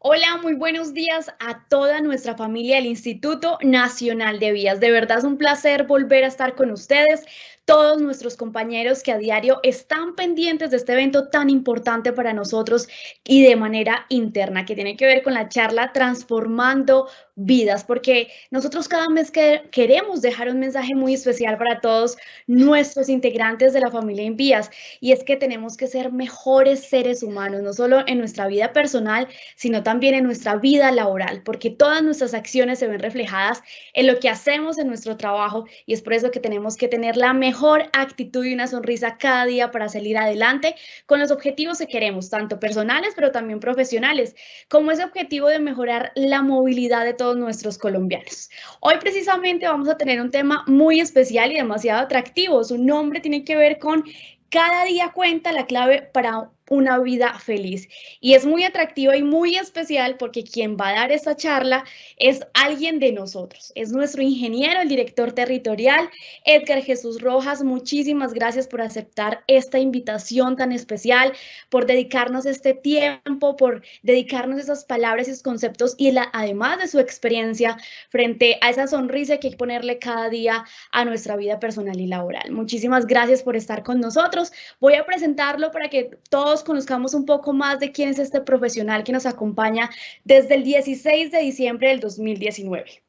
Hola, muy buenos días a toda nuestra familia del Instituto Nacional de Vías. De verdad es un placer volver a estar con ustedes, todos nuestros compañeros que a diario están pendientes de este evento tan importante para nosotros y de manera interna, que tiene que ver con la charla Transformando Vidas, porque nosotros cada mes que queremos dejar un mensaje muy especial para todos nuestros integrantes de la familia en Vías, y es que tenemos que ser mejores seres humanos, no solo en nuestra vida personal, sino también en nuestra vida laboral, porque todas nuestras acciones se ven reflejadas en lo que hacemos en nuestro trabajo y es por eso que tenemos que tener la mejor actitud y una sonrisa cada día para salir adelante con los objetivos que queremos, tanto personales pero también profesionales, como ese objetivo de mejorar la movilidad de todos nuestros colombianos. Hoy precisamente vamos a tener un tema muy especial y demasiado atractivo. Su nombre tiene que ver con cada día cuenta, la clave para una vida feliz. Y es muy atractiva y muy especial porque quien va a dar esta charla es alguien de nosotros. Es nuestro ingeniero, el director territorial, Edgar Jesús Rojas. Muchísimas gracias por aceptar esta invitación tan especial, por dedicarnos este tiempo, por dedicarnos esas palabras y esos conceptos y además de su experiencia frente a esa sonrisa que hay que ponerle cada día a nuestra vida personal y laboral. Muchísimas gracias por estar con nosotros. Voy a presentarlo para que todos conozcamos un poco más de quién es este profesional que nos acompaña desde el 16 de diciembre del 2019.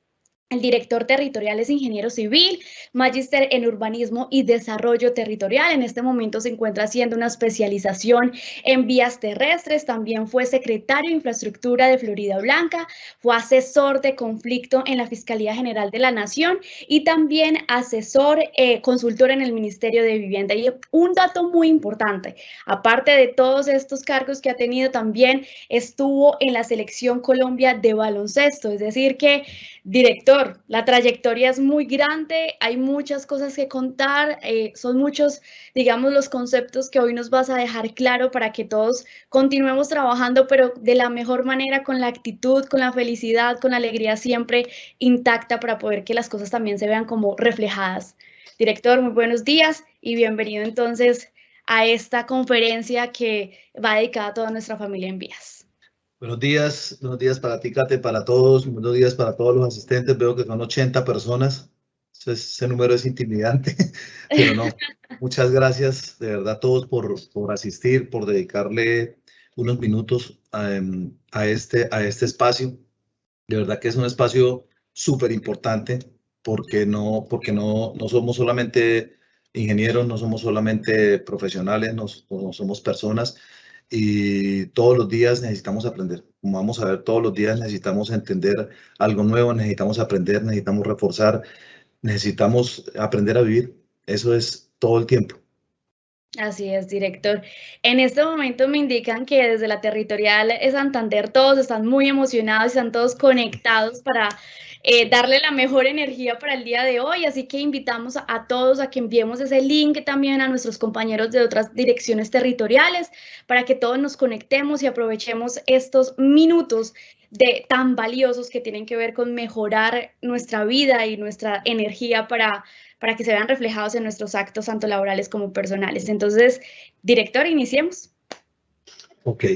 El director territorial es ingeniero civil, magíster en urbanismo y desarrollo territorial. En este momento se encuentra haciendo una especialización en vías terrestres. También fue secretario de Infraestructura de Florida Blanca, fue asesor de conflicto en la Fiscalía General de la Nación y también asesor consultor en el Ministerio de Vivienda. Y un dato muy importante, aparte de todos estos cargos que ha tenido, también estuvo en la Selección Colombia de baloncesto, es decir que director, la trayectoria es muy grande, hay muchas cosas que contar, son muchos, digamos, los conceptos que hoy nos vas a dejar claro para que todos continuemos trabajando, pero de la mejor manera, con la actitud, con la felicidad, con la alegría siempre intacta para poder que las cosas también se vean como reflejadas. Director, muy buenos días y bienvenido entonces a esta conferencia que va dedicada a toda nuestra familia en vías. Buenos días para ti, Kate, para todos, buenos días para todos los asistentes. Veo que son 80 personas, ese número es intimidante, pero no, muchas gracias de verdad a todos por asistir, por dedicarle unos minutos a este espacio. De verdad que es un espacio súper importante porque no somos solamente ingenieros, no somos solamente profesionales, no somos personas y todos los días necesitamos aprender. Como vamos a ver, todos los días necesitamos entender algo nuevo, necesitamos aprender, necesitamos reforzar, necesitamos aprender a vivir. Eso es todo el tiempo. Así es, director. En este momento me indican que desde la territorial de Santander todos están muy emocionados, están todos conectados para darle la mejor energía para el día de hoy, así que invitamos a todos a que enviemos ese link también a nuestros compañeros de otras direcciones territoriales para que todos nos conectemos y aprovechemos estos minutos tan valiosos que tienen que ver con mejorar nuestra vida y nuestra energía para que se vean reflejados en nuestros actos, tanto laborales como personales. Entonces, director, iniciemos. Ok.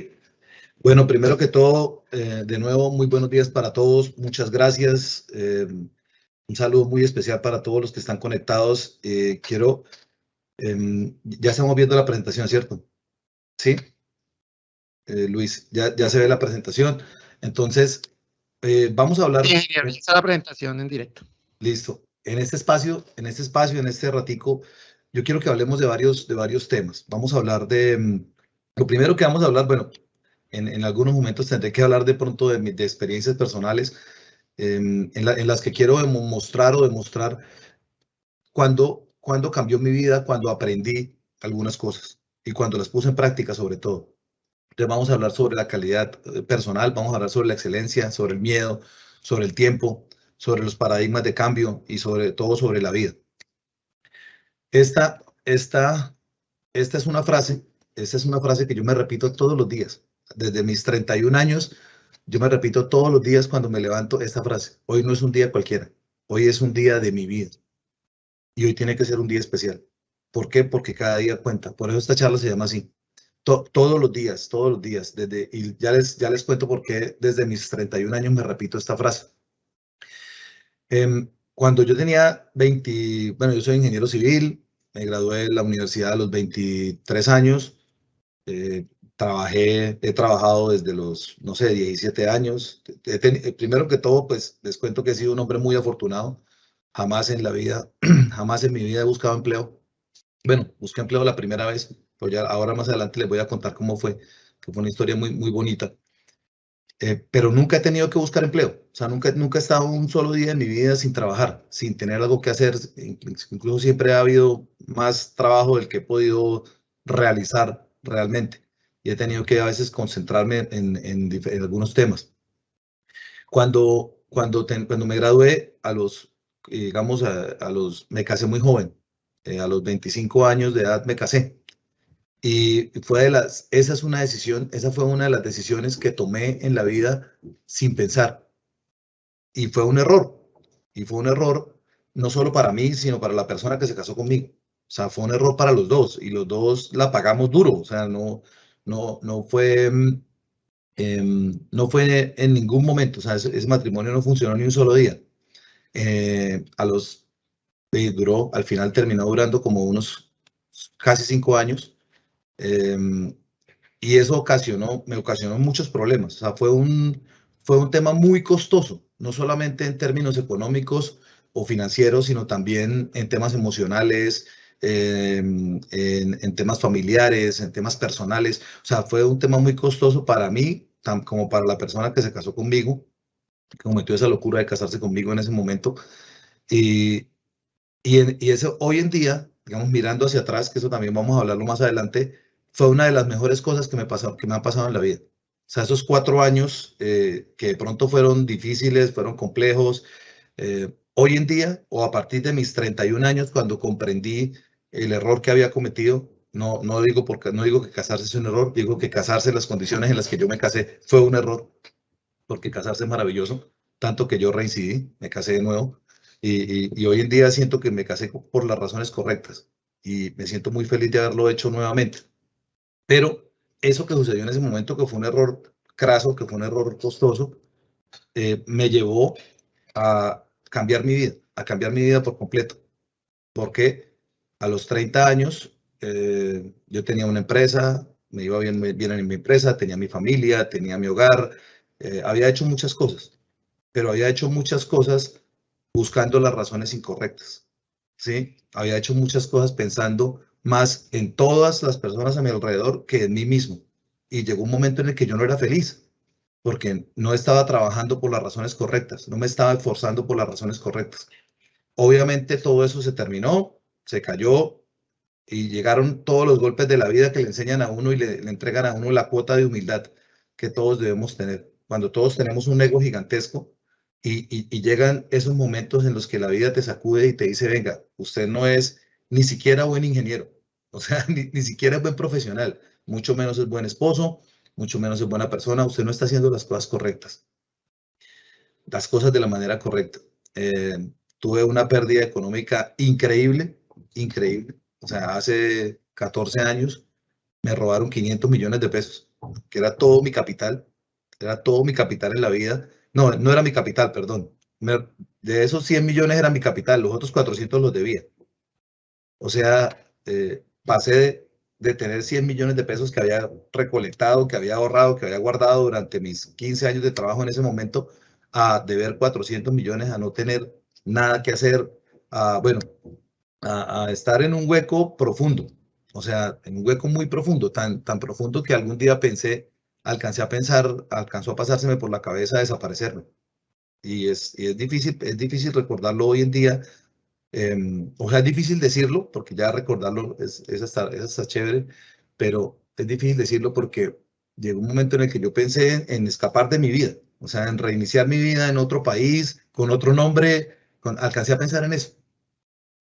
Bueno, primero que todo, de nuevo, muy buenos días para todos. Muchas gracias. Un saludo muy especial para todos los que están conectados. Ya estamos viendo la presentación, ¿cierto? Sí. Luis, ya se ve la presentación. Entonces, vamos a hablar. Sí, está la presentación en directo. Listo. En este espacio, en este ratico, yo quiero que hablemos de varios temas. Vamos a hablar lo primero que vamos a hablar, bueno, en algunos momentos tendré que hablar de pronto de experiencias personales en las que quiero demostrar cuándo cambió mi vida, cuando aprendí algunas cosas y cuando las puse en práctica sobre todo. Entonces vamos a hablar sobre la calidad personal, vamos a hablar sobre la excelencia, sobre el miedo, sobre el tiempo, sobre los paradigmas de cambio y sobre todo sobre la vida. Esta es una frase que yo me repito todos los días. Desde mis 31 años, yo me repito todos los días cuando me levanto esta frase. Hoy no es un día cualquiera, hoy es un día de mi vida. Y hoy tiene que ser un día especial. ¿Por qué? Porque cada día cuenta. Por eso esta charla se llama así. Todos los días. Y ya les cuento por qué desde mis 31 años me repito esta frase. Cuando yo tenía bueno, yo soy ingeniero civil, me gradué de la universidad a los 23 años, he trabajado desde los, no sé, 17 años. Primero que todo, pues les cuento que he sido un hombre muy afortunado. Jamás en la vida, jamás en mi vida he buscado empleo. Bueno, busqué empleo la primera vez, pero ya ahora más adelante les voy a contar cómo fue, que fue una historia muy, muy bonita. Pero nunca he tenido que buscar empleo. O sea, nunca he estado un solo día en mi vida sin trabajar, sin tener algo que hacer. Incluso siempre ha habido más trabajo del que he podido realizar realmente. Y he tenido que a veces concentrarme en algunos temas. Cuando me gradué, digamos, me casé muy joven. A los 25 años de edad me casé. Y esa fue una de las decisiones que tomé en la vida sin pensar. Y fue un error. Y fue un error no solo para mí, sino para la persona que se casó conmigo. O sea, fue un error para los dos y los dos la pagamos duro. O sea, no fue, no fue en ningún momento. O sea, ese matrimonio no funcionó ni un solo día. Al final terminó durando como unos casi 5 años. Y eso me ocasionó muchos problemas. O sea, fue un tema muy costoso, no solamente en términos económicos o financieros, sino también en temas emocionales, en temas familiares, en temas personales. O sea, fue un tema muy costoso para mí, como para la persona que se casó conmigo, que cometió esa locura de casarse conmigo en ese momento. Y eso hoy en día, digamos, mirando hacia atrás, que eso también vamos a hablarlo más adelante, fue una de las mejores cosas que me han pasado en la vida. O sea, esos 4 años que de pronto fueron difíciles, fueron complejos, hoy en día, o a partir de mis 31 años, cuando comprendí el error que había cometido, no digo que casarse es un error, digo que casarse en las condiciones en las que yo me casé fue un error, porque casarse es maravilloso, tanto que yo reincidí, me casé de nuevo, y hoy en día siento que me casé por las razones correctas, y me siento muy feliz de haberlo hecho nuevamente. Pero eso que sucedió en ese momento, que fue un error craso, que fue un error costoso, me llevó a cambiar mi vida por completo, porque a los 30 años yo tenía una empresa, me iba bien en mi empresa, tenía mi familia, tenía mi hogar, había hecho muchas cosas, pero había hecho muchas cosas buscando las razones incorrectas, ¿sí? Había hecho muchas cosas pensando más en todas las personas a mi alrededor que en mí mismo. Y llegó un momento en el que yo no era feliz, porque no estaba trabajando por las razones correctas, no me estaba esforzando por las razones correctas. Obviamente todo eso se terminó, se cayó y llegaron todos los golpes de la vida que le enseñan a uno y le entregan a uno la cuota de humildad que todos debemos tener. Cuando todos tenemos un ego gigantesco y llegan esos momentos en los que la vida te sacude y te dice, venga, usted no es ni siquiera buen ingeniero, o sea, ni siquiera es buen profesional, mucho menos es buen esposo, mucho menos es buena persona, usted no está haciendo las cosas correctas, las cosas de la manera correcta. Tuve una pérdida económica increíble, increíble. O sea, hace 14 años me robaron 500 millones de pesos, que era todo mi capital en la vida. No, no era mi capital, perdón. De esos 100 millones era mi capital, los otros 400 los debía. O sea, pasé de tener 100 millones de pesos que había recolectado, que había ahorrado, que había guardado durante mis 15 años de trabajo en ese momento, a deber 400 millones, a no tener nada que hacer, bueno, a estar en un hueco profundo, o sea, en un hueco muy profundo, tan profundo que algún día alcanzó a pasárseme por la cabeza desaparecerme. Y es difícil recordarlo hoy en día. O sea, es difícil decirlo, porque ya recordarlo es hasta chévere, pero es difícil decirlo porque llegó un momento en el que yo pensé en escapar de mi vida, o sea, en reiniciar mi vida en otro país, con otro nombre, alcancé a pensar en eso,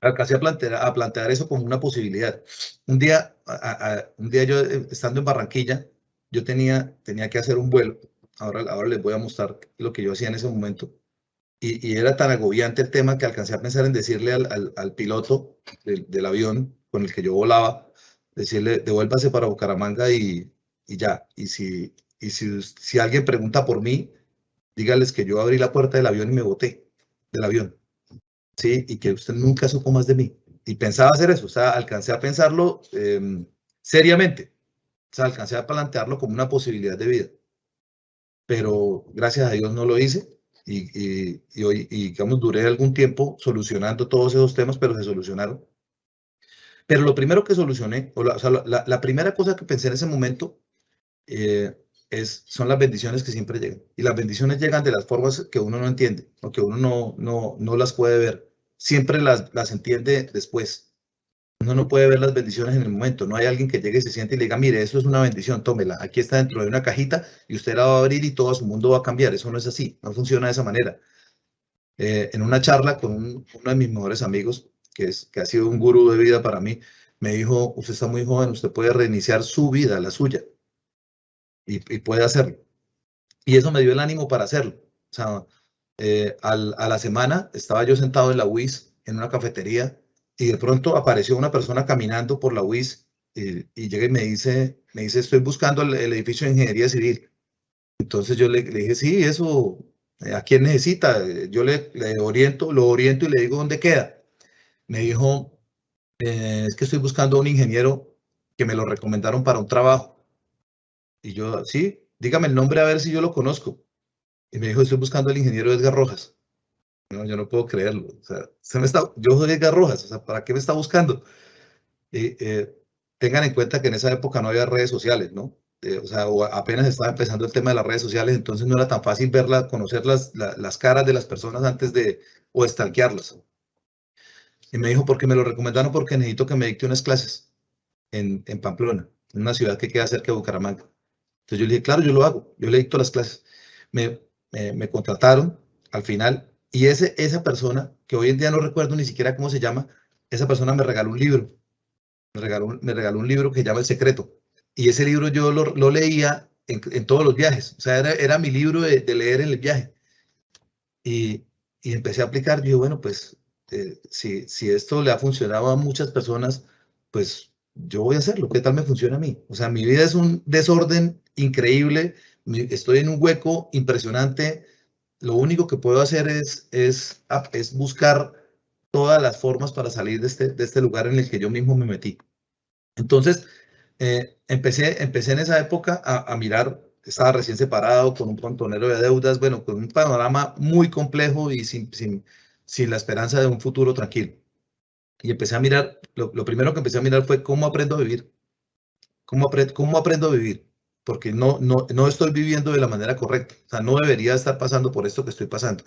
alcancé a plantear eso como una posibilidad. Un día yo, estando en Barranquilla, yo tenía que hacer un vuelo, ahora les voy a mostrar lo que yo hacía en ese momento. Y era tan agobiante el tema que alcancé a pensar en decirle al piloto del avión con el que yo volaba, decirle, devuélvase para Bucaramanga y ya. Y si alguien pregunta por mí, dígales que yo abrí la puerta del avión y me boté del avión, ¿sí? Y que usted nunca supo más de mí. Y pensaba hacer eso, o sea, alcancé a pensarlo seriamente, o sea, alcancé a plantearlo como una posibilidad de vida. Pero gracias a Dios no lo hice y hoy, digamos, duré algún tiempo solucionando todos esos temas, pero se solucionaron. Pero lo primero que solucioné, o sea, la primera cosa que pensé en ese momento son las bendiciones que siempre llegan. Y las bendiciones llegan de las formas que uno no entiende, o que uno no las puede ver. Siempre las entiende después. Uno no puede ver las bendiciones en el momento. No hay alguien que llegue y se siente y le diga, mire, eso es una bendición, tómela. Aquí está dentro de una cajita y usted la va a abrir y todo su mundo va a cambiar. Eso no es así, no funciona de esa manera. En una charla con uno de mis mejores amigos, que ha sido un gurú de vida para mí, me dijo, usted está muy joven, usted puede reiniciar su vida, la suya, y puede hacerlo. Y eso me dio el ánimo para hacerlo. O sea, a la semana estaba yo sentado en la UIS, en una cafetería, y de pronto apareció una persona caminando por la UIS y llega y me dice, estoy buscando el edificio de ingeniería civil. Entonces yo le dije, sí, eso, ¿a quién necesita? Yo lo oriento y le digo dónde queda. Me dijo, es que estoy buscando a un ingeniero que me lo recomendaron para un trabajo. Y yo, sí, dígame el nombre a ver si yo lo conozco. Y me dijo, estoy buscando al ingeniero Edgar Rojas. No, yo no puedo creerlo. O sea, yo soy Edgar Rojas, o sea, ¿para qué me está buscando? Tengan en cuenta que en esa época no había redes sociales, ¿no? O sea, apenas estaba empezando el tema de las redes sociales, entonces no era tan fácil conocer las caras de las personas antes o stalkearlas. Y me dijo, porque me lo recomendaron porque necesito que me dicte unas clases en Pamplona, en una ciudad que queda cerca de Bucaramanga. Entonces yo le dije, claro, yo lo hago, yo le dicto las clases. Me contrataron al final y esa persona, que hoy en día no recuerdo ni siquiera cómo se llama, esa persona me regaló un libro. Me regaló un libro que se llama El Secreto. Y ese libro yo lo leía en todos los viajes. O sea, era mi libro de leer en el viaje. Y empecé a aplicar. Yo dije, bueno, pues si esto le ha funcionado a muchas personas, pues yo voy a hacerlo. ¿Qué tal me funciona a mí? O sea, mi vida es un desorden increíble. Estoy en un hueco impresionante. Lo único que puedo hacer es buscar todas las formas para salir de este lugar en el que yo mismo me metí. Entonces, empecé en esa época a mirar, estaba recién separado, con un montonero de deudas, bueno, con un panorama muy complejo y sin la esperanza de un futuro tranquilo. Y empecé a mirar, lo primero que empecé a mirar fue cómo aprendo a vivir. ¿Cómo aprendo a vivir? Porque no estoy viviendo de la manera correcta. O sea, no debería estar pasando por esto que estoy pasando.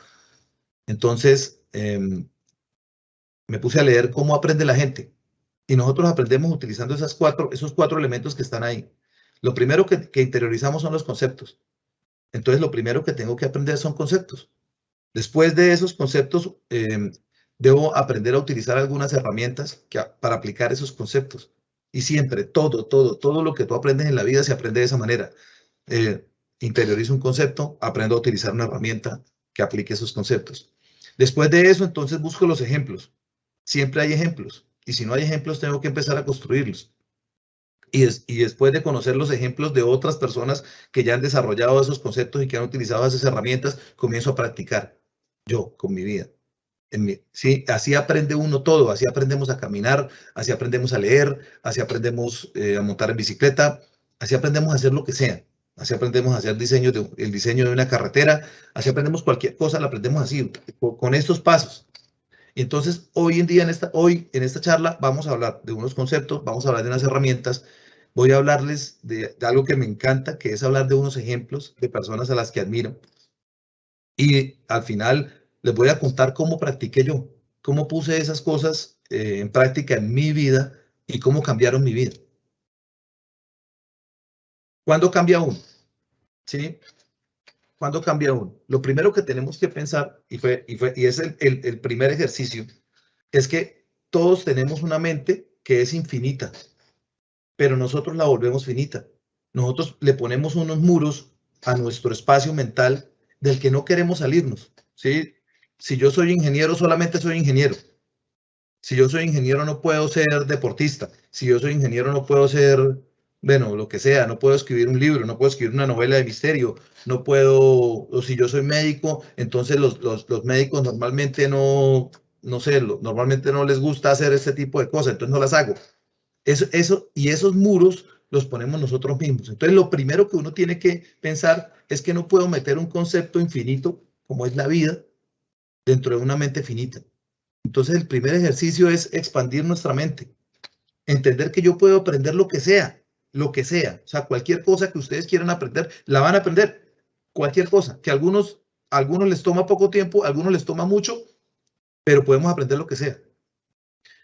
Entonces, me puse a leer cómo aprende la gente. Y nosotros aprendemos utilizando esos cuatro elementos que están ahí. Lo primero que interiorizamos son los conceptos. Entonces, lo primero que tengo que aprender son conceptos. Después de esos conceptos, debo aprender a utilizar algunas herramientas para aplicar esos conceptos. Y siempre, todo lo que tú aprendes en la vida se aprende de esa manera. Interiorizo un concepto, aprendo a utilizar una herramienta que aplique esos conceptos. Después de eso, entonces busco los ejemplos. Siempre hay ejemplos. Y si no hay ejemplos, tengo que empezar a construirlos. Y después de conocer los ejemplos de otras personas que ya han desarrollado esos conceptos y que han utilizado esas herramientas, comienzo a practicar yo con mi vida. Sí, así aprende uno todo, así aprendemos a caminar, así aprendemos a leer, así aprendemos a montar en bicicleta, así aprendemos a hacer lo que sea. Así aprendemos a hacer el diseño de una carretera, así aprendemos cualquier cosa, la aprendemos así, con estos pasos. Y entonces, hoy en día, en esta charla, vamos a hablar de unos conceptos, vamos a hablar de unas herramientas, voy a hablarles de algo que me encanta, que es hablar de unos ejemplos de personas a las que admiro. Y al final les voy a contar cómo practiqué yo, cómo puse esas cosas en práctica en mi vida y cómo cambiaron mi vida. ¿Cuándo cambia uno? ¿Sí? ¿Cuándo cambia uno? Lo primero que tenemos que pensar, y es el primer ejercicio, es que todos tenemos una mente que es infinita, pero nosotros la volvemos finita. Nosotros le ponemos unos muros a nuestro espacio mental del que no queremos salirnos, ¿sí? Si yo soy ingeniero, solamente soy ingeniero. Si yo soy ingeniero no puedo ser deportista. Si yo soy ingeniero no puedo ser, bueno, lo que sea, no puedo escribir un libro, no puedo escribir una novela de misterio, no puedo, o si yo soy médico, entonces los médicos normalmente no sé, normalmente no les gusta hacer este tipo de cosas, entonces no las hago. Y esos muros los ponemos nosotros mismos. Entonces lo primero que uno tiene que pensar es que no puedo meter un concepto infinito, como es la vida, dentro de una mente finita. Entonces el primer ejercicio es expandir nuestra mente, entender que yo puedo aprender lo que sea, o sea, cualquier cosa que ustedes quieran aprender, la van a aprender, cualquier cosa, que a algunos les toma poco tiempo, a algunos les toma mucho, pero podemos aprender lo que sea.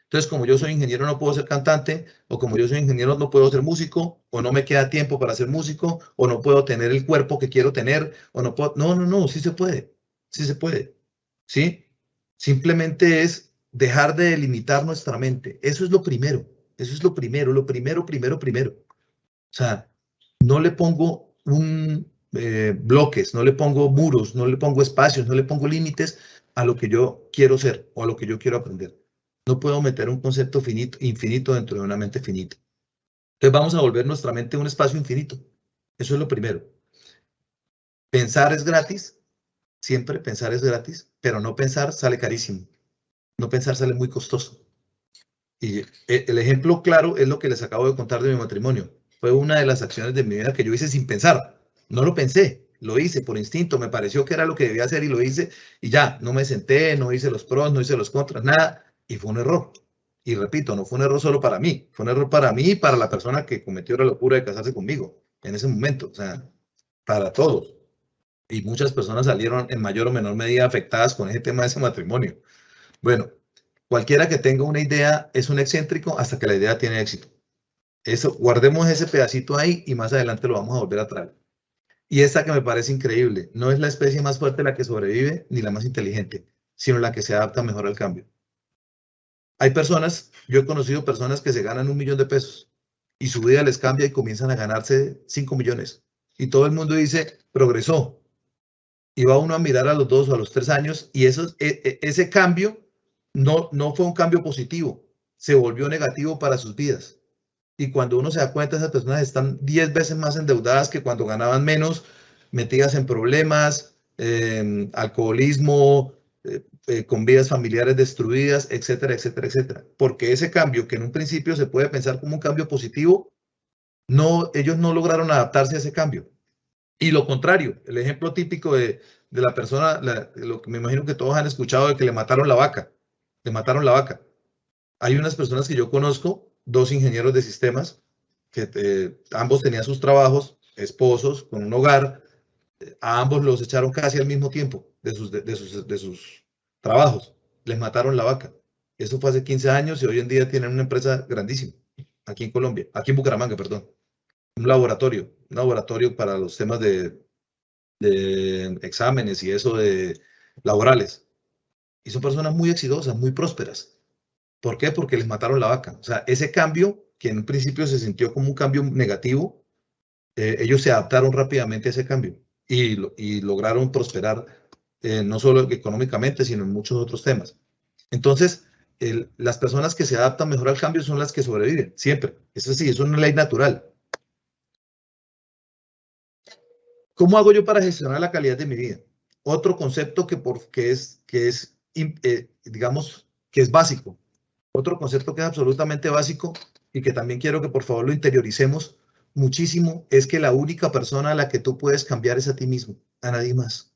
Entonces, como yo soy ingeniero, no puedo ser cantante, o como yo soy ingeniero, no puedo ser músico, o no me queda tiempo para ser músico, o no puedo tener el cuerpo que quiero tener, o no puedo. No, sí se puede. Sí se puede. ¿Sí? Simplemente es dejar de limitar nuestra mente. Eso es lo primero. Eso es lo primero, primero. O sea, no le pongo bloques, no le pongo muros, no le pongo espacios, no le pongo límites a lo que yo quiero ser o a lo que yo quiero aprender. No puedo meter un concepto infinito dentro de una mente finita. Entonces vamos a volver nuestra mente un espacio infinito. Eso es lo primero. Pensar es gratis, siempre pensar es gratis, pero no pensar sale carísimo. No pensar sale muy costoso. Y el ejemplo claro es lo que les acabo de contar de mi matrimonio. Fue una de las acciones de mi vida que yo hice sin pensar. No lo pensé, lo hice por instinto. Me pareció que era lo que debía hacer y lo hice. Y ya, no me senté, no hice los pros, no hice los contras, nada. Y fue un error. Y repito, no fue un error solo para mí. Fue un error para mí y para la persona que cometió la locura de casarse conmigo en ese momento. O sea, para todos. Y muchas personas salieron en mayor o menor medida afectadas con ese tema de ese matrimonio. Bueno, cualquiera que tenga una idea es un excéntrico hasta que la idea tiene éxito. Eso, guardemos ese pedacito ahí y más adelante lo vamos a volver a traer. Y esta que me parece increíble, no es la especie más fuerte la que sobrevive ni la más inteligente, sino la que se adapta mejor al cambio. Hay personas, yo he conocido personas que se ganan 1 millón de pesos y su vida les cambia y comienzan a ganarse 5 millones. Y todo el mundo dice, progresó. Y va uno a mirar a los 2 o a los 3 años y ese cambio no fue un cambio positivo, se volvió negativo para sus vidas. Y cuando uno se da cuenta, esas personas están 10 veces más endeudadas que cuando ganaban menos, metidas en problemas, alcoholismo, con vidas familiares destruidas, etcétera, etcétera, etcétera. Porque ese cambio, que en un principio se puede pensar como un cambio positivo, ellos no lograron adaptarse a ese cambio. Y lo contrario, el ejemplo típico de la persona, lo que me imagino que todos han escuchado de que le mataron la vaca. Le mataron la vaca. Hay unas personas que yo conozco, 2 ingenieros de sistemas, que ambos tenían sus trabajos, esposos, con un hogar, a ambos los echaron casi al mismo tiempo de sus trabajos. Les mataron la vaca. Eso fue hace 15 años y hoy en día tienen una empresa grandísima, aquí en Colombia, aquí en Bucaramanga, perdón. Un laboratorio para los temas de exámenes y eso de laborales. Y son personas muy exitosas, muy prósperas. ¿Por qué? Porque les mataron la vaca. O sea, ese cambio, que en un principio se sintió como un cambio negativo, ellos se adaptaron rápidamente a ese cambio y lograron prosperar no solo económicamente, sino en muchos otros temas. Entonces, las personas que se adaptan mejor al cambio son las que sobreviven, siempre. Eso sí, es una ley natural. ¿Cómo hago yo para gestionar la calidad de mi vida? Otro concepto digamos, que es básico. Otro concepto que es absolutamente básico y que también quiero que por favor lo interioricemos muchísimo es que la única persona a la que tú puedes cambiar es a ti mismo, a nadie más.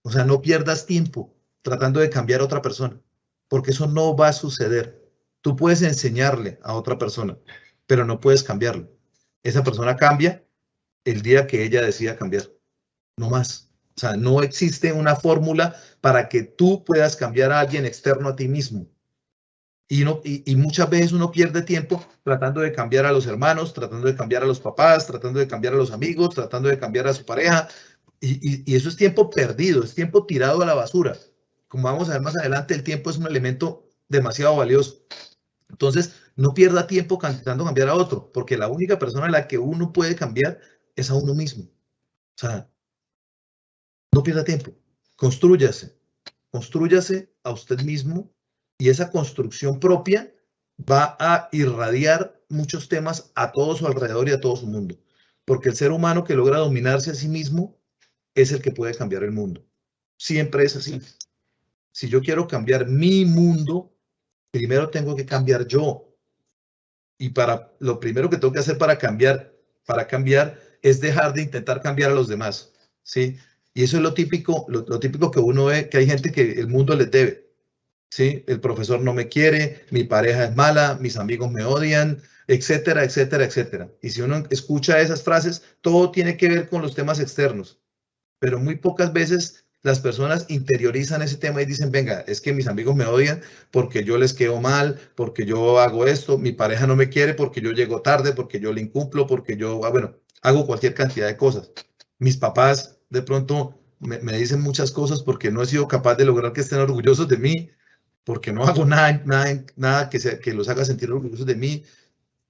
O sea, no pierdas tiempo tratando de cambiar a otra persona, porque eso no va a suceder. Tú puedes enseñarle a otra persona, pero no puedes cambiarlo. Esa persona cambia el día que ella decida cambiar. No más. O sea, no existe una fórmula para que tú puedas cambiar a alguien externo a ti mismo. Y muchas veces uno pierde tiempo tratando de cambiar a los hermanos, tratando de cambiar a los papás, tratando de cambiar a los amigos, tratando de cambiar a su pareja. Y eso es tiempo perdido, es tiempo tirado a la basura. Como vamos a ver más adelante, el tiempo es un elemento demasiado valioso. Entonces, no pierda tiempo tratando de cambiar a otro, porque la única persona a la que uno puede cambiar es a uno mismo. O sea, no pierda tiempo, constrúyase a usted mismo Y esa construcción propia va a irradiar muchos temas a todo su alrededor y a todo su mundo. Porque el ser humano que logra dominarse a sí mismo es el que puede cambiar el mundo. Siempre es así. Si yo quiero cambiar mi mundo, primero tengo que cambiar yo. Y lo primero que tengo que hacer para cambiar es dejar de intentar cambiar a los demás, ¿sí? Y eso es lo típico que uno ve, que hay gente que el mundo les debe, ¿sí? El profesor no me quiere, mi pareja es mala, mis amigos me odian, etcétera, etcétera, etcétera. Y si uno escucha esas frases, todo tiene que ver con los temas externos, pero muy pocas veces las personas interiorizan ese tema y dicen, venga, es que mis amigos me odian porque yo les quedo mal, porque yo hago esto, mi pareja no me quiere porque yo llego tarde, porque yo le incumplo, porque yo, bueno, hago cualquier cantidad de cosas. Mis papás de pronto me dicen muchas cosas porque no he sido capaz de lograr que estén orgullosos de mí, porque no hago nada que los haga sentir orgullosos de mí.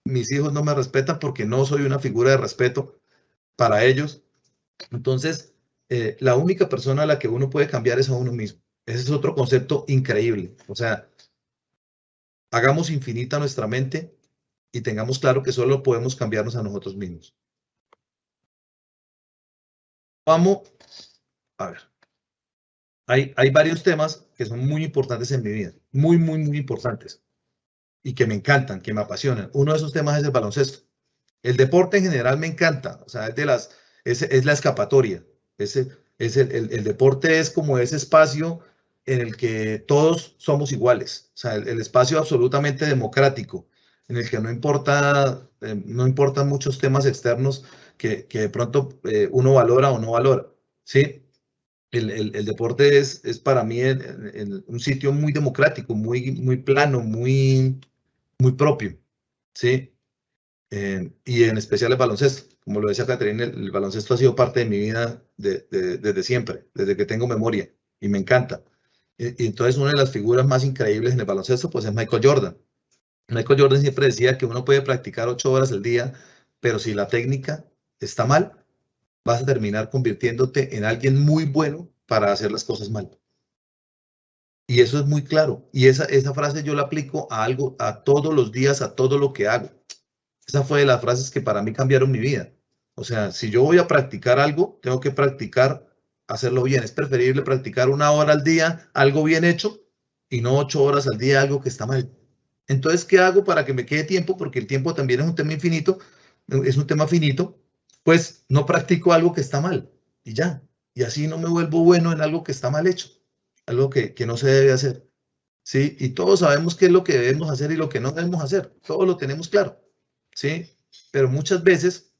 Mis hijos no me respetan porque no soy una figura de respeto para ellos. Entonces, la única persona a la que uno puede cambiar es a uno mismo. Ese es otro concepto increíble. O sea, hagamos infinita nuestra mente y tengamos claro que solo podemos cambiarnos a nosotros mismos. Vamos a ver. Hay varios temas que son muy importantes en mi vida. Muy, muy, muy importantes. Y que me encantan, que me apasionan. Uno de esos temas es el baloncesto. El deporte en general me encanta. O sea, es la escapatoria. El deporte es como ese espacio en el que todos somos iguales, o sea, el espacio absolutamente democrático, en el que no importan muchos temas externos que de pronto uno valora o no valora, ¿sí? El deporte es para mí un sitio muy democrático, muy, muy plano, muy propio, ¿sí? Y en especial el baloncesto. Como lo decía Caterina, el baloncesto ha sido parte de mi vida desde siempre, desde que tengo memoria, y me encanta. Y entonces una de las figuras más increíbles en el baloncesto pues es Michael Jordan. Michael Jordan siempre decía que uno puede practicar 8 horas al día, pero si la técnica está mal, vas a terminar convirtiéndote en alguien muy bueno para hacer las cosas mal. Y eso es muy claro. Y esa frase yo la aplico a todos los días, a todo lo que hago. Esa fue de las frases que para mí cambiaron mi vida. O sea, si yo voy a practicar algo, tengo que practicar hacerlo bien. Es preferible practicar 1 hora al día algo bien hecho y no 8 horas al día algo que está mal. Entonces, ¿qué hago para que me quede tiempo? Porque el tiempo también es un tema infinito, es un tema finito. Pues no practico algo que está mal y ya. Y así no me vuelvo bueno en algo que está mal hecho, algo que no se debe hacer. ¿Sí? Y todos sabemos qué es lo que debemos hacer y lo que no debemos hacer. Todos lo tenemos claro. ¿Sí? Pero muchas veces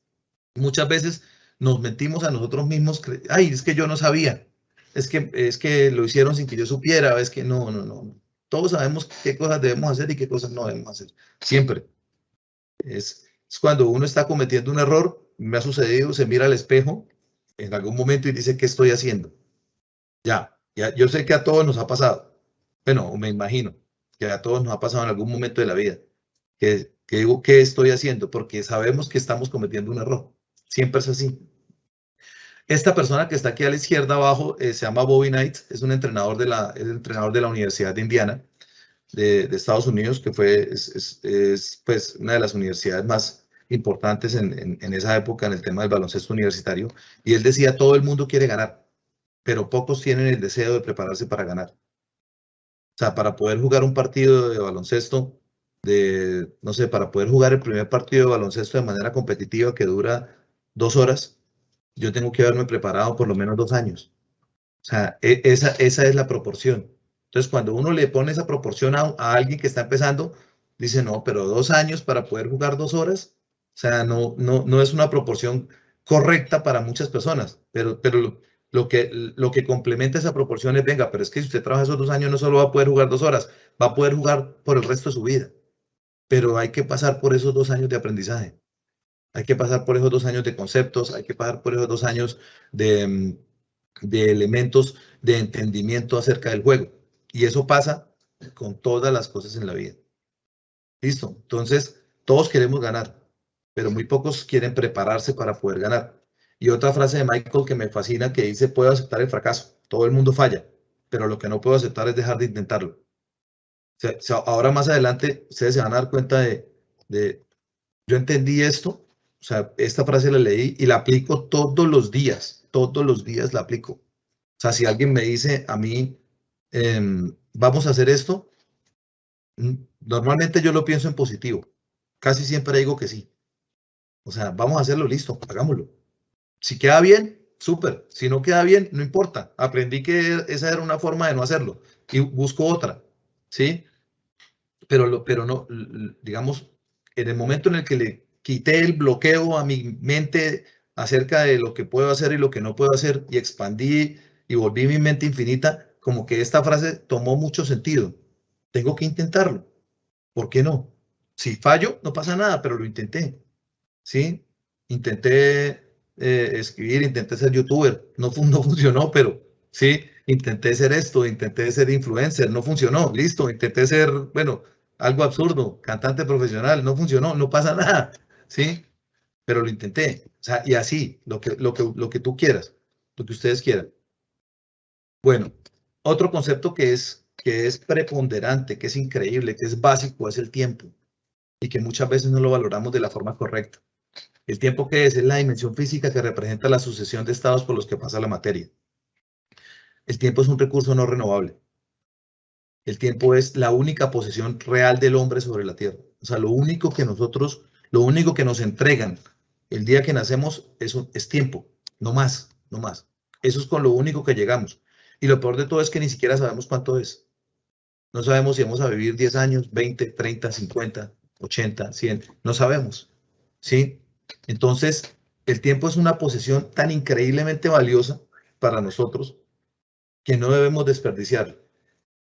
nos mentimos a nosotros mismos, ay, es que yo no sabía, es que lo hicieron sin que yo supiera, es que no. Todos sabemos qué cosas debemos hacer y qué cosas no debemos hacer, siempre. Es cuando uno está cometiendo un error, me ha sucedido, se mira al espejo en algún momento y dice, ¿qué estoy haciendo? Ya, yo sé que a todos nos ha pasado, bueno, me imagino que a todos nos ha pasado en algún momento de la vida, que digo, ¿qué estoy haciendo? Porque sabemos que estamos cometiendo un error. Siempre es así. Esta persona que está aquí a la izquierda abajo se llama Bobby Knight, es un entrenador de la Universidad de Indiana de Estados Unidos, que es pues una de las universidades más importantes en esa época en el tema del baloncesto universitario. Y él decía, todo el mundo quiere ganar, pero pocos tienen el deseo de prepararse para ganar. O sea, para poder jugar un partido de baloncesto, no sé, para poder jugar el primer partido de baloncesto de manera competitiva que dura 2 horas, yo tengo que haberme preparado por lo menos 2 años. O sea, esa es la proporción. Entonces, cuando uno le pone esa proporción a alguien que está empezando, dice, no, pero 2 años para poder jugar 2 horas, o sea, no es una proporción correcta para muchas personas, pero lo que complementa esa proporción es, venga, pero es que si usted trabaja esos 2 años, no solo va a poder jugar 2 horas, va a poder jugar por el resto de su vida. Pero hay que pasar por esos 2 años de aprendizaje. Hay que pasar por esos 2 años de conceptos, hay que pasar por esos 2 años de elementos de entendimiento acerca del juego. Y eso pasa con todas las cosas en la vida. ¿Listo? Entonces, todos queremos ganar, pero muy pocos quieren prepararse para poder ganar. Y otra frase de Michael que me fascina que dice, puedo aceptar el fracaso, todo el mundo falla, pero lo que no puedo aceptar es dejar de intentarlo. Ahora más adelante ustedes se van a dar cuenta yo entendí esto, o sea, esta frase la leí y la aplico todos los días la aplico. O sea, si alguien me dice a mí, vamos a hacer esto, normalmente yo lo pienso en positivo. Casi siempre digo que sí. O sea, vamos a hacerlo, listo, hagámoslo. Si queda bien, súper. Si no queda bien, no importa. Aprendí que esa era una forma de no hacerlo y busco otra, ¿sí? Pero no, digamos, en el momento en el que le quité el bloqueo a mi mente acerca de lo que puedo hacer y lo que no puedo hacer y expandí y volví mi mente infinita, como que esta frase tomó mucho sentido. Tengo que intentarlo. ¿Por qué no? Si fallo, no pasa nada, pero lo intenté, ¿sí? Intenté escribir, intenté ser youtuber, no funcionó, pero sí, intenté ser esto, intenté ser influencer, no funcionó, listo, intenté ser, bueno, algo absurdo, cantante profesional, no funcionó, no pasa nada, ¿sí? Pero lo intenté, o sea, y así, lo que tú quieras, lo que ustedes quieran. Bueno, otro concepto que es preponderante, que es increíble, que es básico, es el tiempo, y que muchas veces no lo valoramos de la forma correcta. ¿El tiempo qué es? Es la dimensión física que representa la sucesión de estados por los que pasa la materia. El tiempo es un recurso no renovable. El tiempo es la única posesión real del hombre sobre la tierra. O sea, lo único que nos entregan el día que nacemos es tiempo, no más, no más. Eso es con lo único que llegamos. Y lo peor de todo es que ni siquiera sabemos cuánto es. No sabemos si vamos a vivir 10 años, 20, 30, 50, 80, 100. No sabemos, ¿sí? Entonces, el tiempo es una posesión tan increíblemente valiosa para nosotros que no debemos desperdiciarlo.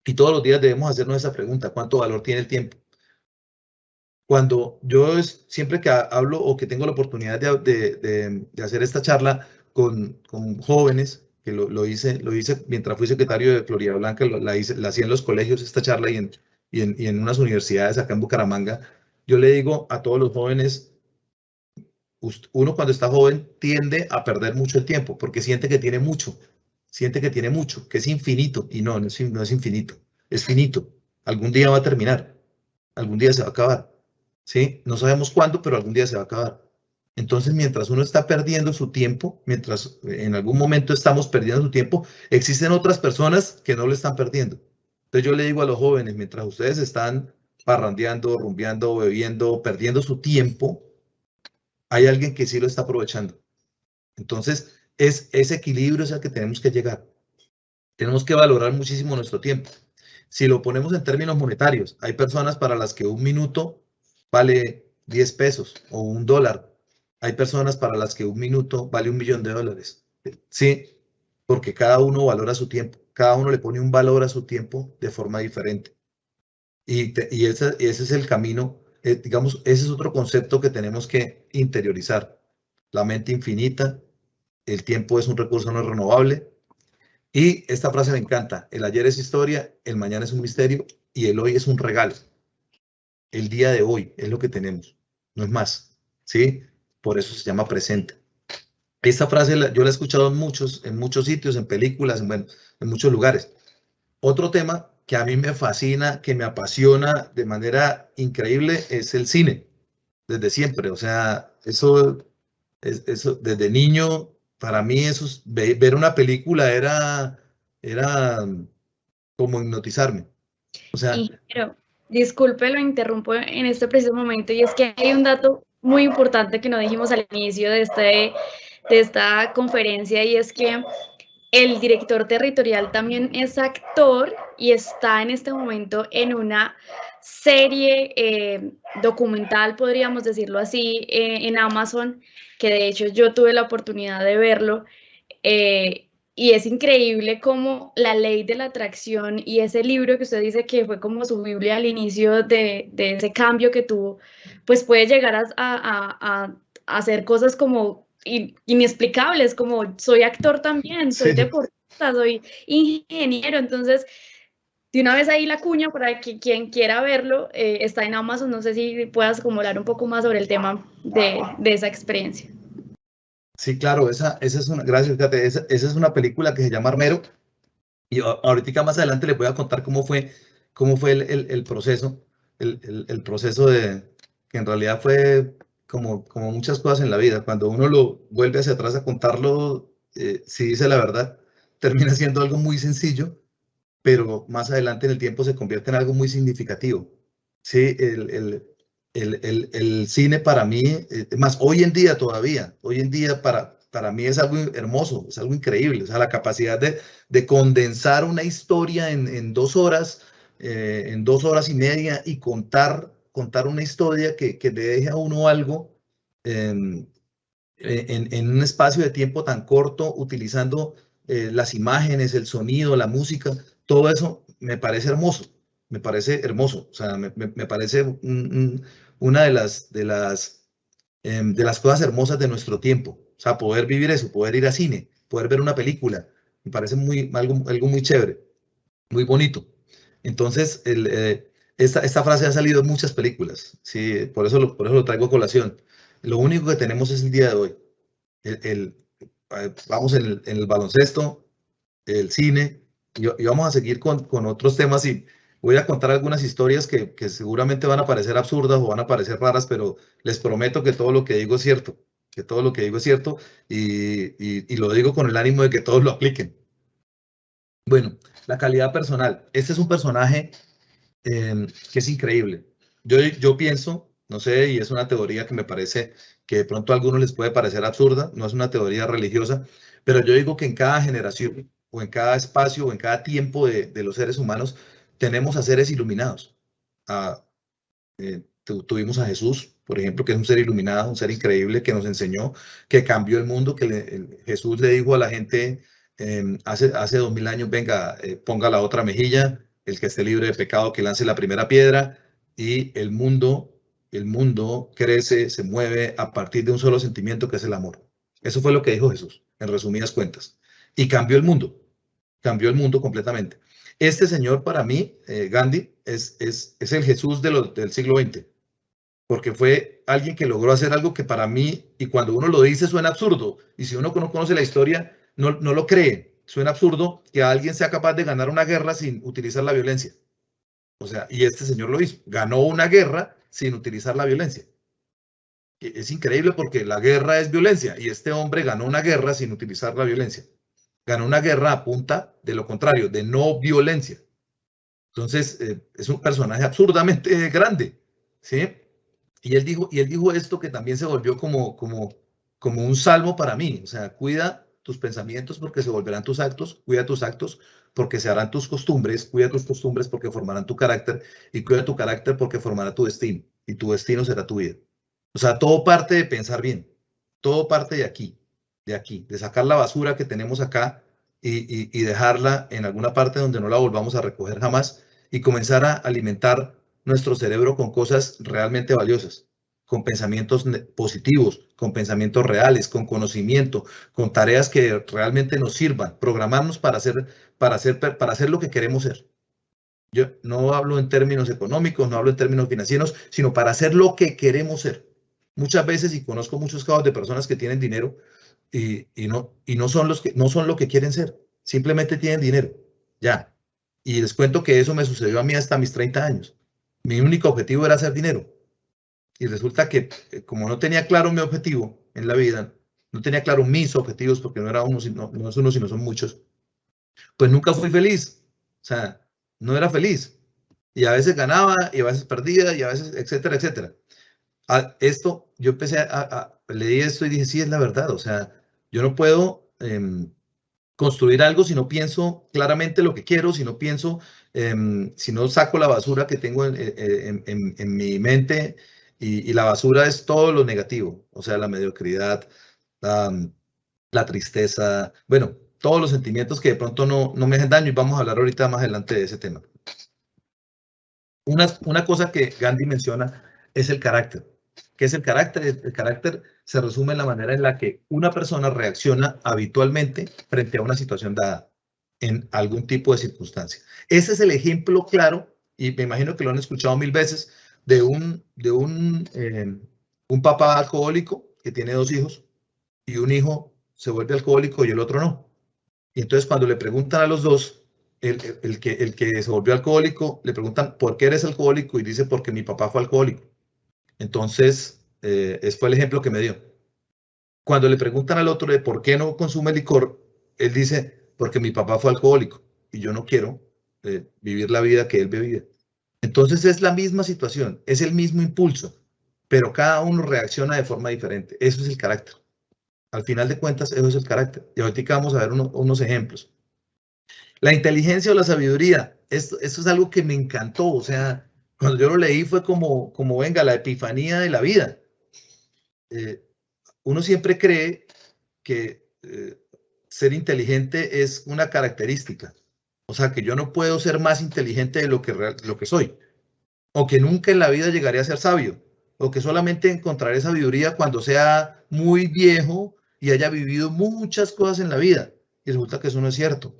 Y todos los días debemos hacernos esa pregunta: ¿cuánto valor tiene el tiempo? Cuando siempre que hablo o que tengo la oportunidad de hacer esta charla con jóvenes, que lo hice mientras fui secretario de Florida Blanca, la hacía en los colegios esta charla y en unas universidades acá en Bucaramanga, yo le digo a todos los jóvenes, uno cuando está joven tiende a perder mucho el tiempo porque siente que tiene mucho, que es infinito, y no es infinito, es finito. Algún día va a terminar, algún día se va a acabar, ¿sí? No sabemos cuándo, pero algún día se va a acabar. Entonces, mientras uno está perdiendo su tiempo, mientras en algún momento estamos perdiendo su tiempo, existen otras personas que no lo están perdiendo. Entonces yo le digo a los jóvenes, mientras ustedes están parrandeando, rumbeando, bebiendo, perdiendo su tiempo, hay alguien que sí lo está aprovechando. Entonces, ese equilibrio es al que tenemos que llegar. Tenemos que valorar muchísimo nuestro tiempo. Si lo ponemos en términos monetarios, hay personas para las que un minuto vale 10 pesos o $1. Hay personas para las que un minuto vale $1.000.000. Sí, porque cada uno valora su tiempo. Cada uno le pone un valor a su tiempo de forma diferente. Y ese es el camino, digamos, ese es otro concepto que tenemos que interiorizar. La mente infinita, el tiempo es un recurso no renovable. Y esta frase me encanta: el ayer es historia, el mañana es un misterio y el hoy es un regalo. El día de hoy es lo que tenemos, no es más, ¿sí? Por eso se llama presente. Esta frase yo la he escuchado en muchos sitios, en películas, en muchos lugares. Otro tema que a mí me fascina, que me apasiona de manera increíble, es el cine, desde siempre. O sea, eso desde niño, para mí ver una película era como hipnotizarme. O sea, Ingeniero, disculpe, lo interrumpo en este preciso momento, y es que hay un dato muy importante que no dijimos al inicio de esta conferencia, y es que el director territorial también es actor y está en este momento en una serie documental, podríamos decirlo así, en Amazon, que de hecho yo tuve la oportunidad de verlo. Y es increíble cómo la ley de la atracción y ese libro que usted dice que fue como su Biblia al inicio de ese cambio que tuvo, pues puede llegar a hacer cosas como inexplicables, como soy actor también, soy sí. deportista, soy ingeniero. Entonces, de una vez ahí la cuña para que quien quiera verlo, está en Amazon. No sé si puedas como hablar un poco más sobre el tema de esa experiencia. Sí, claro, gracias, Kate, esa es una película que se llama Armero, y ahorita más adelante les voy a contar cómo fue cómo fue el proceso, el proceso de, que en realidad fue como muchas cosas en la vida. Cuando uno lo vuelve hacia atrás a contarlo, si dice la verdad, termina siendo algo muy sencillo, pero más adelante en el tiempo se convierte en algo muy significativo. Sí, el cine para mí, más hoy en día todavía, hoy en día para mí es algo hermoso, es algo increíble. O sea, la capacidad de condensar una historia en 2 horas, en 2 horas y media y contar una historia que le deje a uno algo en, en un espacio de tiempo tan corto, utilizando las imágenes, el sonido, la música, todo eso me parece hermoso, me parece hermoso. O sea, me parece una de las cosas hermosas de nuestro tiempo. O sea, poder vivir eso, poder ir a cine, poder ver una película, me parece algo muy chévere, muy bonito. Entonces, esta frase ha salido en muchas películas, ¿sí? Por eso lo traigo a colación. Lo único que tenemos es el día de hoy. Vamos en el baloncesto, el cine, y vamos a seguir con otros temas y voy a contar algunas historias que seguramente van a parecer absurdas o van a parecer raras, pero les prometo que todo lo que digo es cierto, que todo lo que digo es cierto y lo digo con el ánimo de que todos lo apliquen. Bueno, la calidad personal. Este es un personaje que es increíble. Yo pienso, no sé, y es una teoría que me parece que de pronto a algunos les puede parecer absurda, no es una teoría religiosa, pero yo digo que en cada generación o en cada espacio o en cada tiempo de los seres humanos tenemos a seres iluminados. Tuvimos a Jesús, por ejemplo, que es un ser iluminado, un ser increíble que nos enseñó, que cambió el mundo, que Jesús le dijo a la gente hace 2000 años, venga, ponga la otra mejilla, el que esté libre de pecado que lance la primera piedra, y el mundo crece, se mueve a partir de un solo sentimiento que es el amor. Eso fue lo que dijo Jesús, en resumidas cuentas. Y cambió el mundo completamente. Este señor para mí, Gandhi, es el Jesús del siglo XX, porque fue alguien que logró hacer algo que para mí, y cuando uno lo dice suena absurdo, y si uno no conoce la historia, no lo cree, suena absurdo que alguien sea capaz de ganar una guerra sin utilizar la violencia. O sea, y este señor lo hizo, ganó una guerra sin utilizar la violencia. Es increíble porque la guerra es violencia, y este hombre ganó una guerra sin utilizar la violencia. Ganó una guerra a punta de lo contrario, de no violencia. Entonces, es un personaje absurdamente grande, ¿sí? Y él dijo esto que también se volvió como un salmo para mí. O sea, cuida tus pensamientos porque se volverán tus actos, cuida tus actos porque se harán tus costumbres, cuida tus costumbres porque formarán tu carácter y cuida tu carácter porque formará tu destino y tu destino será tu vida. O sea, todo parte de pensar bien, todo parte de aquí, de sacar la basura que tenemos acá y dejarla en alguna parte donde no la volvamos a recoger jamás y comenzar a alimentar nuestro cerebro con cosas realmente valiosas, con pensamientos positivos, con pensamientos reales, con conocimiento, con tareas que realmente nos sirvan, programarnos para hacer lo que queremos ser. Yo no hablo en términos económicos, no hablo en términos financieros, sino para hacer lo que queremos ser. Muchas veces, y conozco muchos casos de personas que tienen dinero y no son lo que quieren ser, simplemente tienen dinero, ya. Y les cuento que eso me sucedió a mí hasta mis 30 años. Mi único objetivo era hacer dinero. Y resulta que como no tenía claro mi objetivo en la vida, no tenía claro mis objetivos, porque no era uno, no es uno, sino son muchos, pues nunca fui feliz. O sea, no era feliz. Y a veces ganaba, y a veces perdía, y a veces, etcétera, etcétera. Yo empecé leí esto y dije, sí, es la verdad. O sea, yo no puedo construir algo si no pienso claramente lo que quiero, si no pienso, si no saco la basura que tengo en mi mente, y la basura es todo lo negativo, o sea, la mediocridad, la tristeza, bueno, todos los sentimientos que de pronto no me hacen daño, y vamos a hablar ahorita más adelante de ese tema. Una cosa que Gandhi menciona es el carácter. ¿Qué es el carácter? El carácter se resume en la manera en la que una persona reacciona habitualmente frente a una situación dada, en algún tipo de circunstancia. Ese es el ejemplo claro, y me imagino que lo han escuchado 1000 veces, de un papá alcohólico que tiene 2 hijos, y un hijo se vuelve alcohólico y el otro no. Y entonces cuando le preguntan a los dos, el que se volvió alcohólico, le preguntan, ¿por qué eres alcohólico? Y dice, porque mi papá fue alcohólico. Entonces, ese fue el ejemplo que me dio. Cuando le preguntan al otro de por qué no consume licor, él dice, porque mi papá fue alcohólico y yo no quiero vivir la vida que él vivía. Entonces es la misma situación, es el mismo impulso, pero cada uno reacciona de forma diferente. Eso es el carácter. Al final de cuentas, eso es el carácter. Y ahorita vamos a ver unos ejemplos. La inteligencia o la sabiduría, esto es algo que me encantó. O sea, cuando yo lo leí fue como venga, la epifanía de la vida. Uno siempre cree que ser inteligente es una característica. O sea, que yo no puedo ser más inteligente de lo que soy. O que nunca en la vida llegaré a ser sabio. O que solamente encontraré sabiduría cuando sea muy viejo y haya vivido muchas cosas en la vida. Y resulta que eso no es cierto.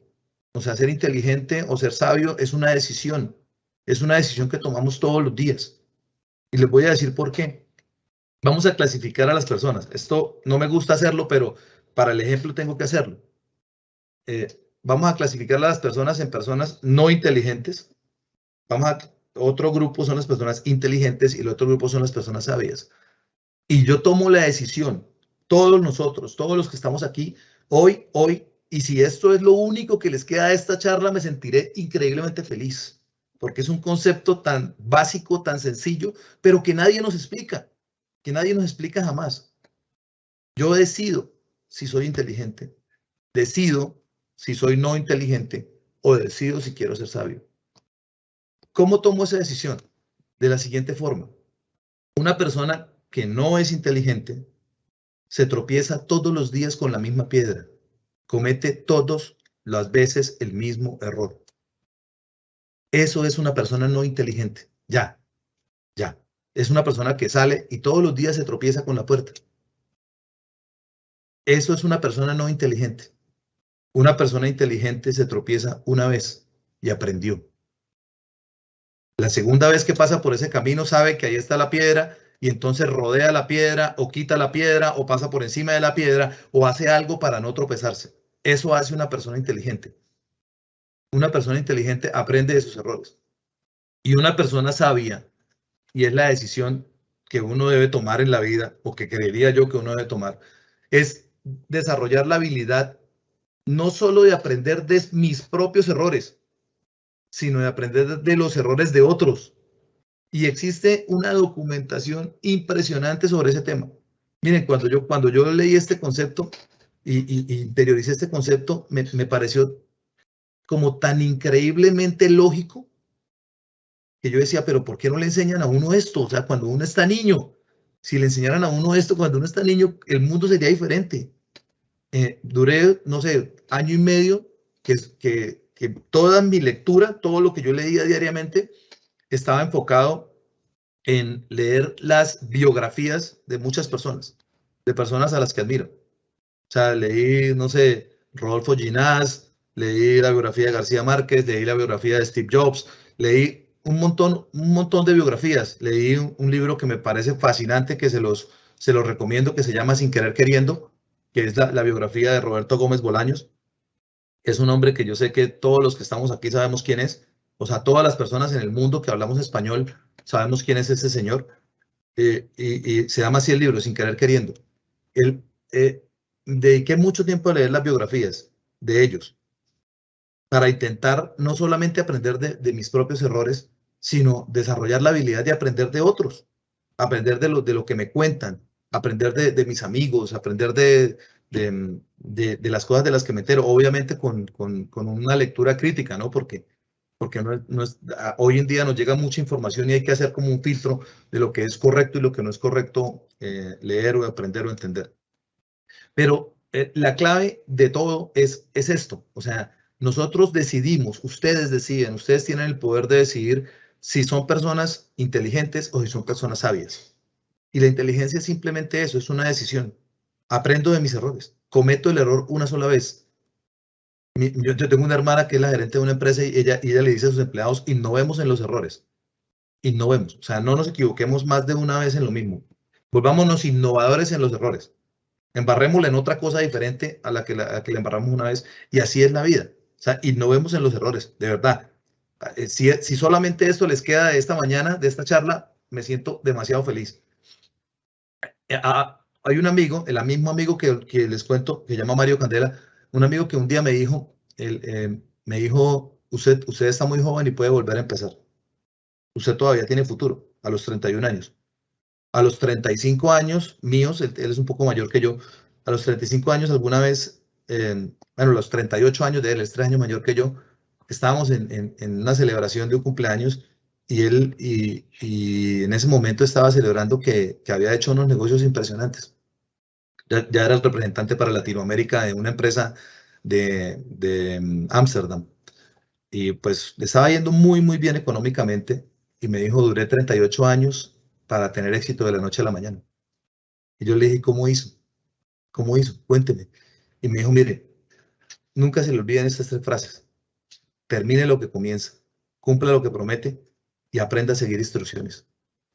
O sea, ser inteligente o ser sabio es una decisión. Es una decisión que tomamos todos los días. Y les voy a decir por qué. Vamos a clasificar a las personas. Esto no me gusta hacerlo, pero para el ejemplo tengo que hacerlo. Vamos a clasificar a las personas en personas no inteligentes. Otro grupo son las personas inteligentes y el otro grupo son las personas sabias. Y yo tomo la decisión, todos nosotros, todos los que estamos aquí, hoy, y si esto es lo único que les queda de esta charla, me sentiré increíblemente feliz, porque es un concepto tan básico, tan sencillo, pero que nadie nos explica jamás. Yo decido si soy inteligente, decido si soy no inteligente o decido si quiero ser sabio. ¿Cómo tomo esa decisión? De la siguiente forma. Una persona que no es inteligente se tropieza todos los días con la misma piedra. Comete todas las veces el mismo error. Eso es una persona no inteligente. Ya. Es una persona que sale y todos los días se tropieza con la puerta. Eso es una persona no inteligente. Una persona inteligente se tropieza una vez y aprendió. La segunda vez que pasa por ese camino sabe que ahí está la piedra y entonces rodea la piedra o quita la piedra o pasa por encima de la piedra o hace algo para no tropezarse. Eso hace una persona inteligente. Una persona inteligente aprende de sus errores. Y una persona sabia, y es la decisión que uno debe tomar en la vida, o que creería yo que uno debe tomar, es desarrollar la habilidad no solo de aprender de mis propios errores, sino de aprender de los errores de otros. Y existe una documentación impresionante sobre ese tema. Miren, cuando yo leí este concepto y interioricé este concepto, me pareció como tan increíblemente lógico que yo decía, pero ¿por qué no le enseñan a uno esto? O sea, cuando uno está niño, si le enseñaran a uno esto cuando uno está niño, el mundo sería diferente. Duré, no sé, año y medio que toda mi lectura, todo lo que yo leía diariamente, estaba enfocado en leer las biografías de muchas personas, de personas a las que admiro. O sea, leí, no sé, Rodolfo Ginás, leí la biografía de García Márquez, leí la biografía de Steve Jobs, leí un montón de biografías. Leí un libro que me parece fascinante, que se los recomiendo, que se llama Sin Querer Queriendo, que es la biografía de Roberto Gómez Bolaños. Es un hombre que yo sé que todos los que estamos aquí sabemos quién es. O sea, todas las personas en el mundo que hablamos español sabemos quién es ese señor. Y se llama así el libro, Sin Querer Queriendo. Dediqué mucho tiempo a leer las biografías de ellos para intentar no solamente aprender de mis propios errores, sino desarrollar la habilidad de aprender de otros, aprender de lo que me cuentan, aprender de mis amigos, aprender de las cosas de las que me entero, obviamente con una lectura crítica, ¿no? Porque hoy en día nos llega mucha información y hay que hacer como un filtro de lo que es correcto y lo que no es correcto leer o aprender o entender. Pero la clave de todo es esto, o sea, nosotros decidimos, ustedes deciden, ustedes tienen el poder de decidir si son personas inteligentes o si son personas sabias. Y la inteligencia es simplemente eso, es una decisión. Aprendo de mis errores, cometo el error una sola vez. Yo tengo una hermana que es la gerente de una empresa y ella le dice a sus empleados, innovemos en los errores. Innovemos, o sea, no nos equivoquemos más de una vez en lo mismo. Volvámonos innovadores en los errores. Embarrémosle en otra cosa diferente a la que le embarramos una vez. Y así es la vida. sea, innovemos en los errores, de verdad. Si solamente esto les queda de esta mañana, de esta charla, me siento demasiado feliz. Hay un amigo, el mismo amigo que les cuento, que se llama Mario Candela, un amigo que un día me dijo, usted está muy joven y puede volver a empezar. Usted todavía tiene futuro, a los 31 años. A los 35 años míos, él es un poco mayor que yo, a los 35 años alguna vez, bueno, los 38 años de él, es 3 años mayor que yo, estábamos en una celebración de un cumpleaños y él en ese momento estaba celebrando que había hecho unos negocios impresionantes. Ya era el representante para Latinoamérica de una empresa de Ámsterdam. Y pues le estaba yendo muy, muy bien económicamente y me dijo, duré 38 años para tener éxito de la noche a la mañana. Y yo le dije, ¿cómo hizo? ¿Cómo hizo? Cuénteme. Y me dijo, mire, nunca se le olviden estas 3 frases. Termine lo que comienza, cumpla lo que promete y aprenda a seguir instrucciones.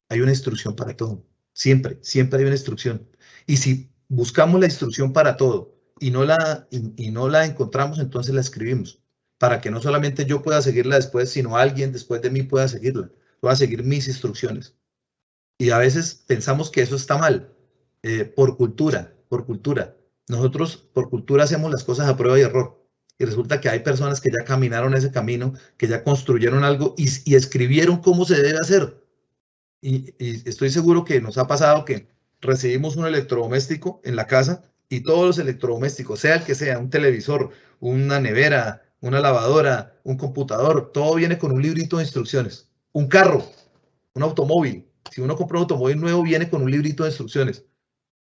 Hay una instrucción para todo. Siempre, siempre hay una instrucción. Y si buscamos la instrucción para todo y no la encontramos, entonces la escribimos. Para que no solamente yo pueda seguirla después, sino alguien después de mí pueda seguirla. Pueda seguir mis instrucciones. Y a veces pensamos que eso está mal, por cultura. Nosotros por cultura hacemos las cosas a prueba y error. Y resulta que hay personas que ya caminaron ese camino, que ya construyeron algo y escribieron cómo se debe hacer. Y estoy seguro que nos ha pasado que recibimos un electrodoméstico en la casa y todos los electrodomésticos, sea el que sea, un televisor, una nevera, una lavadora, un computador, todo viene con un librito de instrucciones. Un carro, un automóvil. Si uno compra un automóvil nuevo, viene con un librito de instrucciones.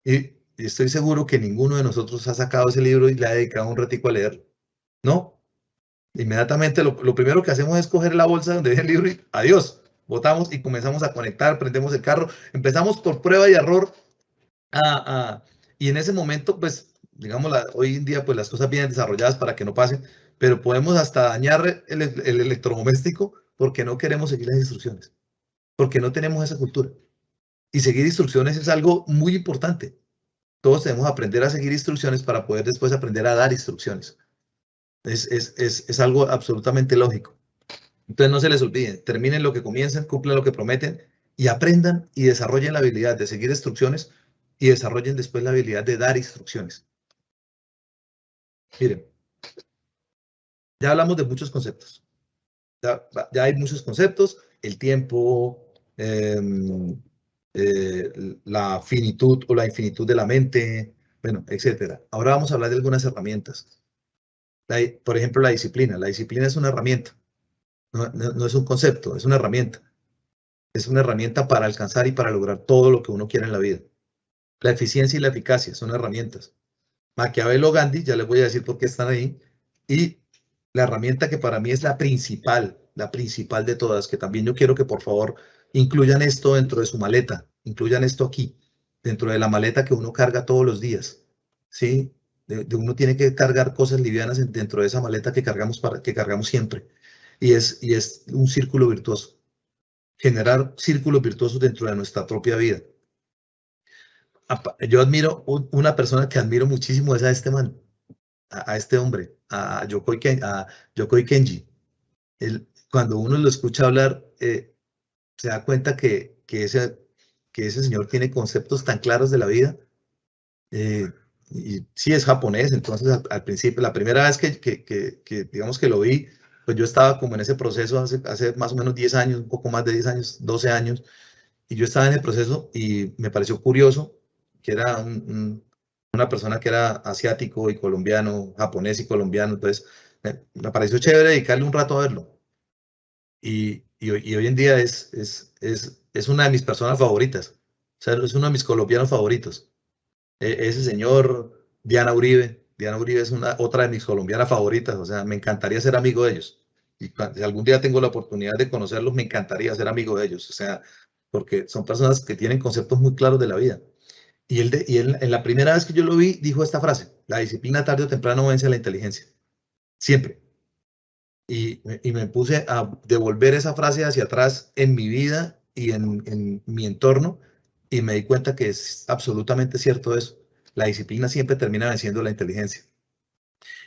Y estoy seguro que ninguno de nosotros ha sacado ese libro y le ha dedicado un ratico a leerlo. ¿No? Inmediatamente lo primero que hacemos es coger la bolsa donde viene el libro y adiós. Botamos y comenzamos a conectar, prendemos el carro. Empezamos por prueba y error. Y en ese momento, pues, digamos, hoy en día, pues las cosas vienen desarrolladas para que no pasen, pero podemos hasta dañar el electrodoméstico porque no queremos seguir las instrucciones, porque no tenemos esa cultura. Y seguir instrucciones es algo muy importante. Todos debemos aprender a seguir instrucciones para poder después aprender a dar instrucciones. Es algo absolutamente lógico. Entonces no se les olvide, terminen lo que comiencen, cumplan lo que prometen y aprendan y desarrollen la habilidad de seguir instrucciones y desarrollen después la habilidad de dar instrucciones. Miren, ya hablamos de muchos conceptos. Ya hay muchos conceptos, el tiempo, la finitud o la infinitud de la mente, bueno, etcétera. Ahora vamos a hablar de algunas herramientas. Por ejemplo, la disciplina. La disciplina es una herramienta. No es un concepto, es una herramienta. Es una herramienta para alcanzar y para lograr todo lo que uno quiere en la vida. La eficiencia y la eficacia son herramientas. Maquiavelo, Gandhi, ya les voy a decir por qué están ahí. Y la herramienta que para mí es la principal de todas, que también yo quiero que por favor incluyan esto dentro de su maleta, incluyan esto aquí, dentro de la maleta que uno carga todos los días. ¿Sí? Uno tiene que cargar cosas livianas dentro de esa maleta que cargamos siempre. Y es un círculo virtuoso. Generar círculos virtuosos dentro de nuestra propia vida. Yo admiro, una persona que admiro muchísimo es a este man, a este hombre, a Yokoi Kenji. Cuando uno lo escucha hablar, se da cuenta que ese señor tiene conceptos tan claros de la vida. Y sí es japonés, entonces al principio, la primera vez que digamos que lo vi, pues yo estaba como en ese proceso hace más o menos 10 años, un poco más de 10 años, 12 años, y yo estaba en el proceso y me pareció curioso que era una persona que era asiático y colombiano, japonés y colombiano, entonces me pareció chévere dedicarle un rato a verlo. Y hoy en día es una de mis personas favoritas, o sea, es uno de mis colombianos favoritos. Ese señor, Diana Uribe es otra de mis colombianas favoritas, o sea, me encantaría ser amigo de ellos. Y si algún día tengo la oportunidad de conocerlos, me encantaría ser amigo de ellos, o sea, porque son personas que tienen conceptos muy claros de la vida. Y él, en la primera vez que yo lo vi, dijo esta frase: la disciplina tarde o temprano vence a la inteligencia. Siempre. Y me puse a devolver esa frase hacia atrás en mi vida y en mi entorno, y me di cuenta que es absolutamente cierto eso. La disciplina siempre termina venciendo la inteligencia.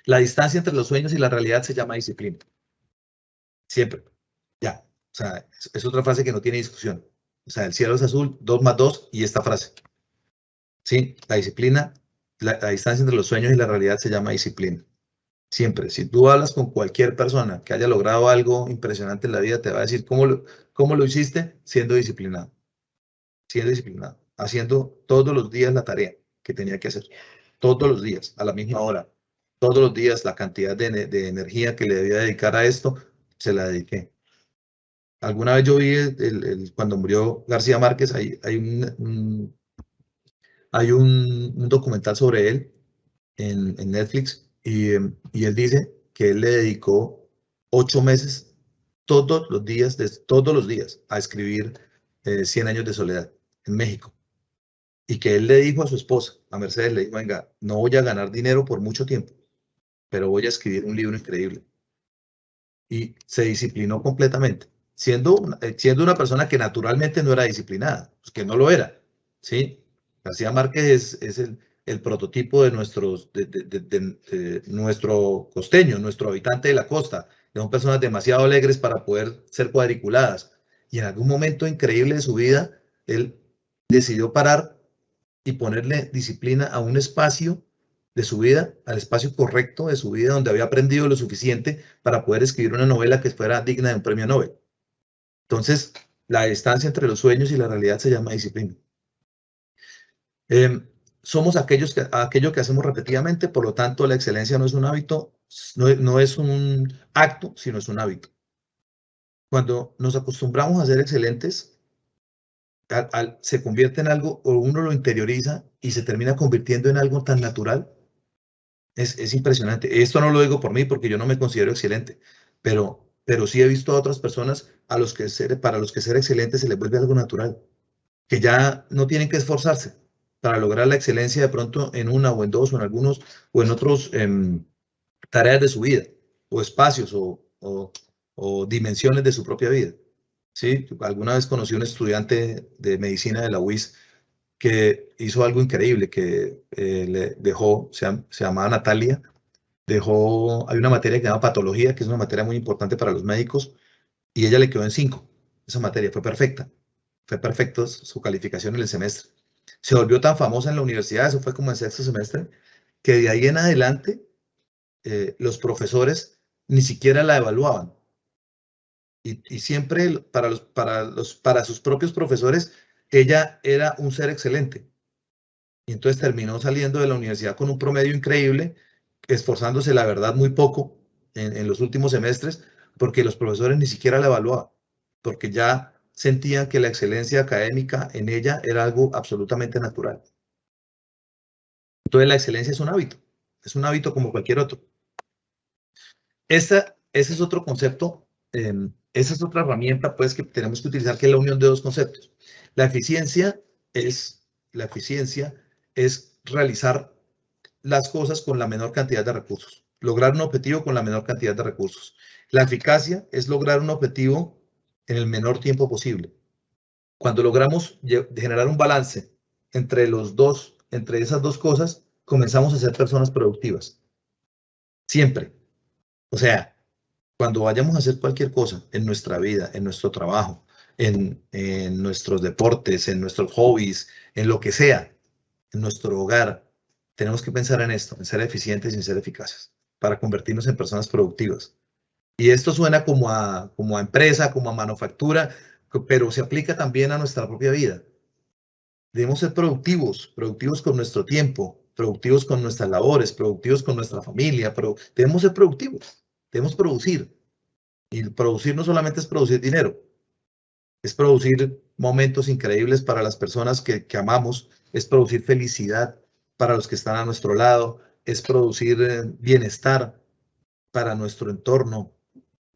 La distancia entre los sueños y la realidad se llama disciplina. Siempre. Ya. O sea, es otra frase que no tiene discusión. O sea, el cielo es azul, 2 más 2 y esta frase. Sí, la disciplina, la distancia entre los sueños y la realidad se llama disciplina. Siempre. Si tú hablas con cualquier persona que haya logrado algo impresionante en la vida, te va a decir cómo lo hiciste siendo disciplinado. Siendo disciplinado. Haciendo todos los días la tarea que tenía que hacer. Todos los días, a la misma hora. Todos los días la cantidad de energía que le debía dedicar a esto, se la dediqué. Alguna vez yo vi cuando murió García Márquez, hay un documental sobre él en Netflix y él dice que él le dedicó 8 meses todos los días a escribir 100 años de soledad en México. Y que él le dijo a su esposa, a Mercedes, le dijo, venga, no voy a ganar dinero por mucho tiempo, pero voy a escribir un libro increíble. Y se disciplinó completamente, siendo una persona que naturalmente no era disciplinada, pues que no lo era, ¿sí? García Márquez es el prototipo de nuestro costeño, nuestro habitante de la costa. Son personas demasiado alegres para poder ser cuadriculadas. Y en algún momento increíble de su vida, él decidió parar y ponerle disciplina a un espacio de su vida, al espacio correcto de su vida, donde había aprendido lo suficiente para poder escribir una novela que fuera digna de un premio Nobel. Entonces, la distancia entre los sueños y la realidad se llama disciplina. Somos aquello que hacemos repetidamente, por lo tanto, la excelencia no es un hábito, no es un acto, sino es un hábito. Cuando nos acostumbramos a ser excelentes, se convierte en algo, o uno lo interioriza y se termina convirtiendo en algo tan natural. Es impresionante. Esto no lo digo por mí porque yo no me considero excelente, pero sí he visto a otras personas para los que ser excelente se les vuelve algo natural, que ya no tienen que esforzarse para lograr la excelencia de pronto en una o en dos o en algunos o en otros tareas de su vida o espacios o dimensiones de su propia vida. ¿Sí? Alguna vez conocí a un estudiante de medicina de la UIS que hizo algo increíble, que le dejó, se llamaba Natalia, hay una materia que se llama patología, que es una materia muy importante para los médicos, y ella le quedó en 5. Esa materia fue perfecta su calificación en el semestre. Se volvió tan famosa en la universidad, eso fue como en 6º semestre, que de ahí en adelante los profesores ni siquiera la evaluaban. Y siempre para sus propios profesores, ella era un ser excelente. Y entonces terminó saliendo de la universidad con un promedio increíble, esforzándose, la verdad, muy poco en los últimos semestres, porque los profesores ni siquiera la evaluaban, porque ya sentían que la excelencia académica en ella era algo absolutamente natural. Entonces la excelencia es un hábito como cualquier otro. Ese es otro concepto, esa es otra herramienta pues, que tenemos que utilizar, que es la unión de dos conceptos. La eficiencia es realizar las cosas con la menor cantidad de recursos, lograr un objetivo con la menor cantidad de recursos. La eficacia es lograr un objetivo en el menor tiempo posible. Cuando logramos generar un balance entre esas dos cosas, comenzamos a ser personas productivas. Siempre. O sea, cuando vayamos a hacer cualquier cosa en nuestra vida, en nuestro trabajo, en nuestros deportes, en nuestros hobbies, en lo que sea, en nuestro hogar, tenemos que pensar en esto, en ser eficientes y en ser eficaces, para convertirnos en personas productivas. Y esto suena como a empresa, como a manufactura, pero se aplica también a nuestra propia vida. Debemos ser productivos con nuestro tiempo, productivos con nuestras labores, productivos con nuestra familia, pero debemos ser productivos, debemos producir. Y producir no solamente es producir dinero, es producir momentos increíbles para las personas que amamos, es producir felicidad para los que están a nuestro lado, es producir bienestar para nuestro entorno,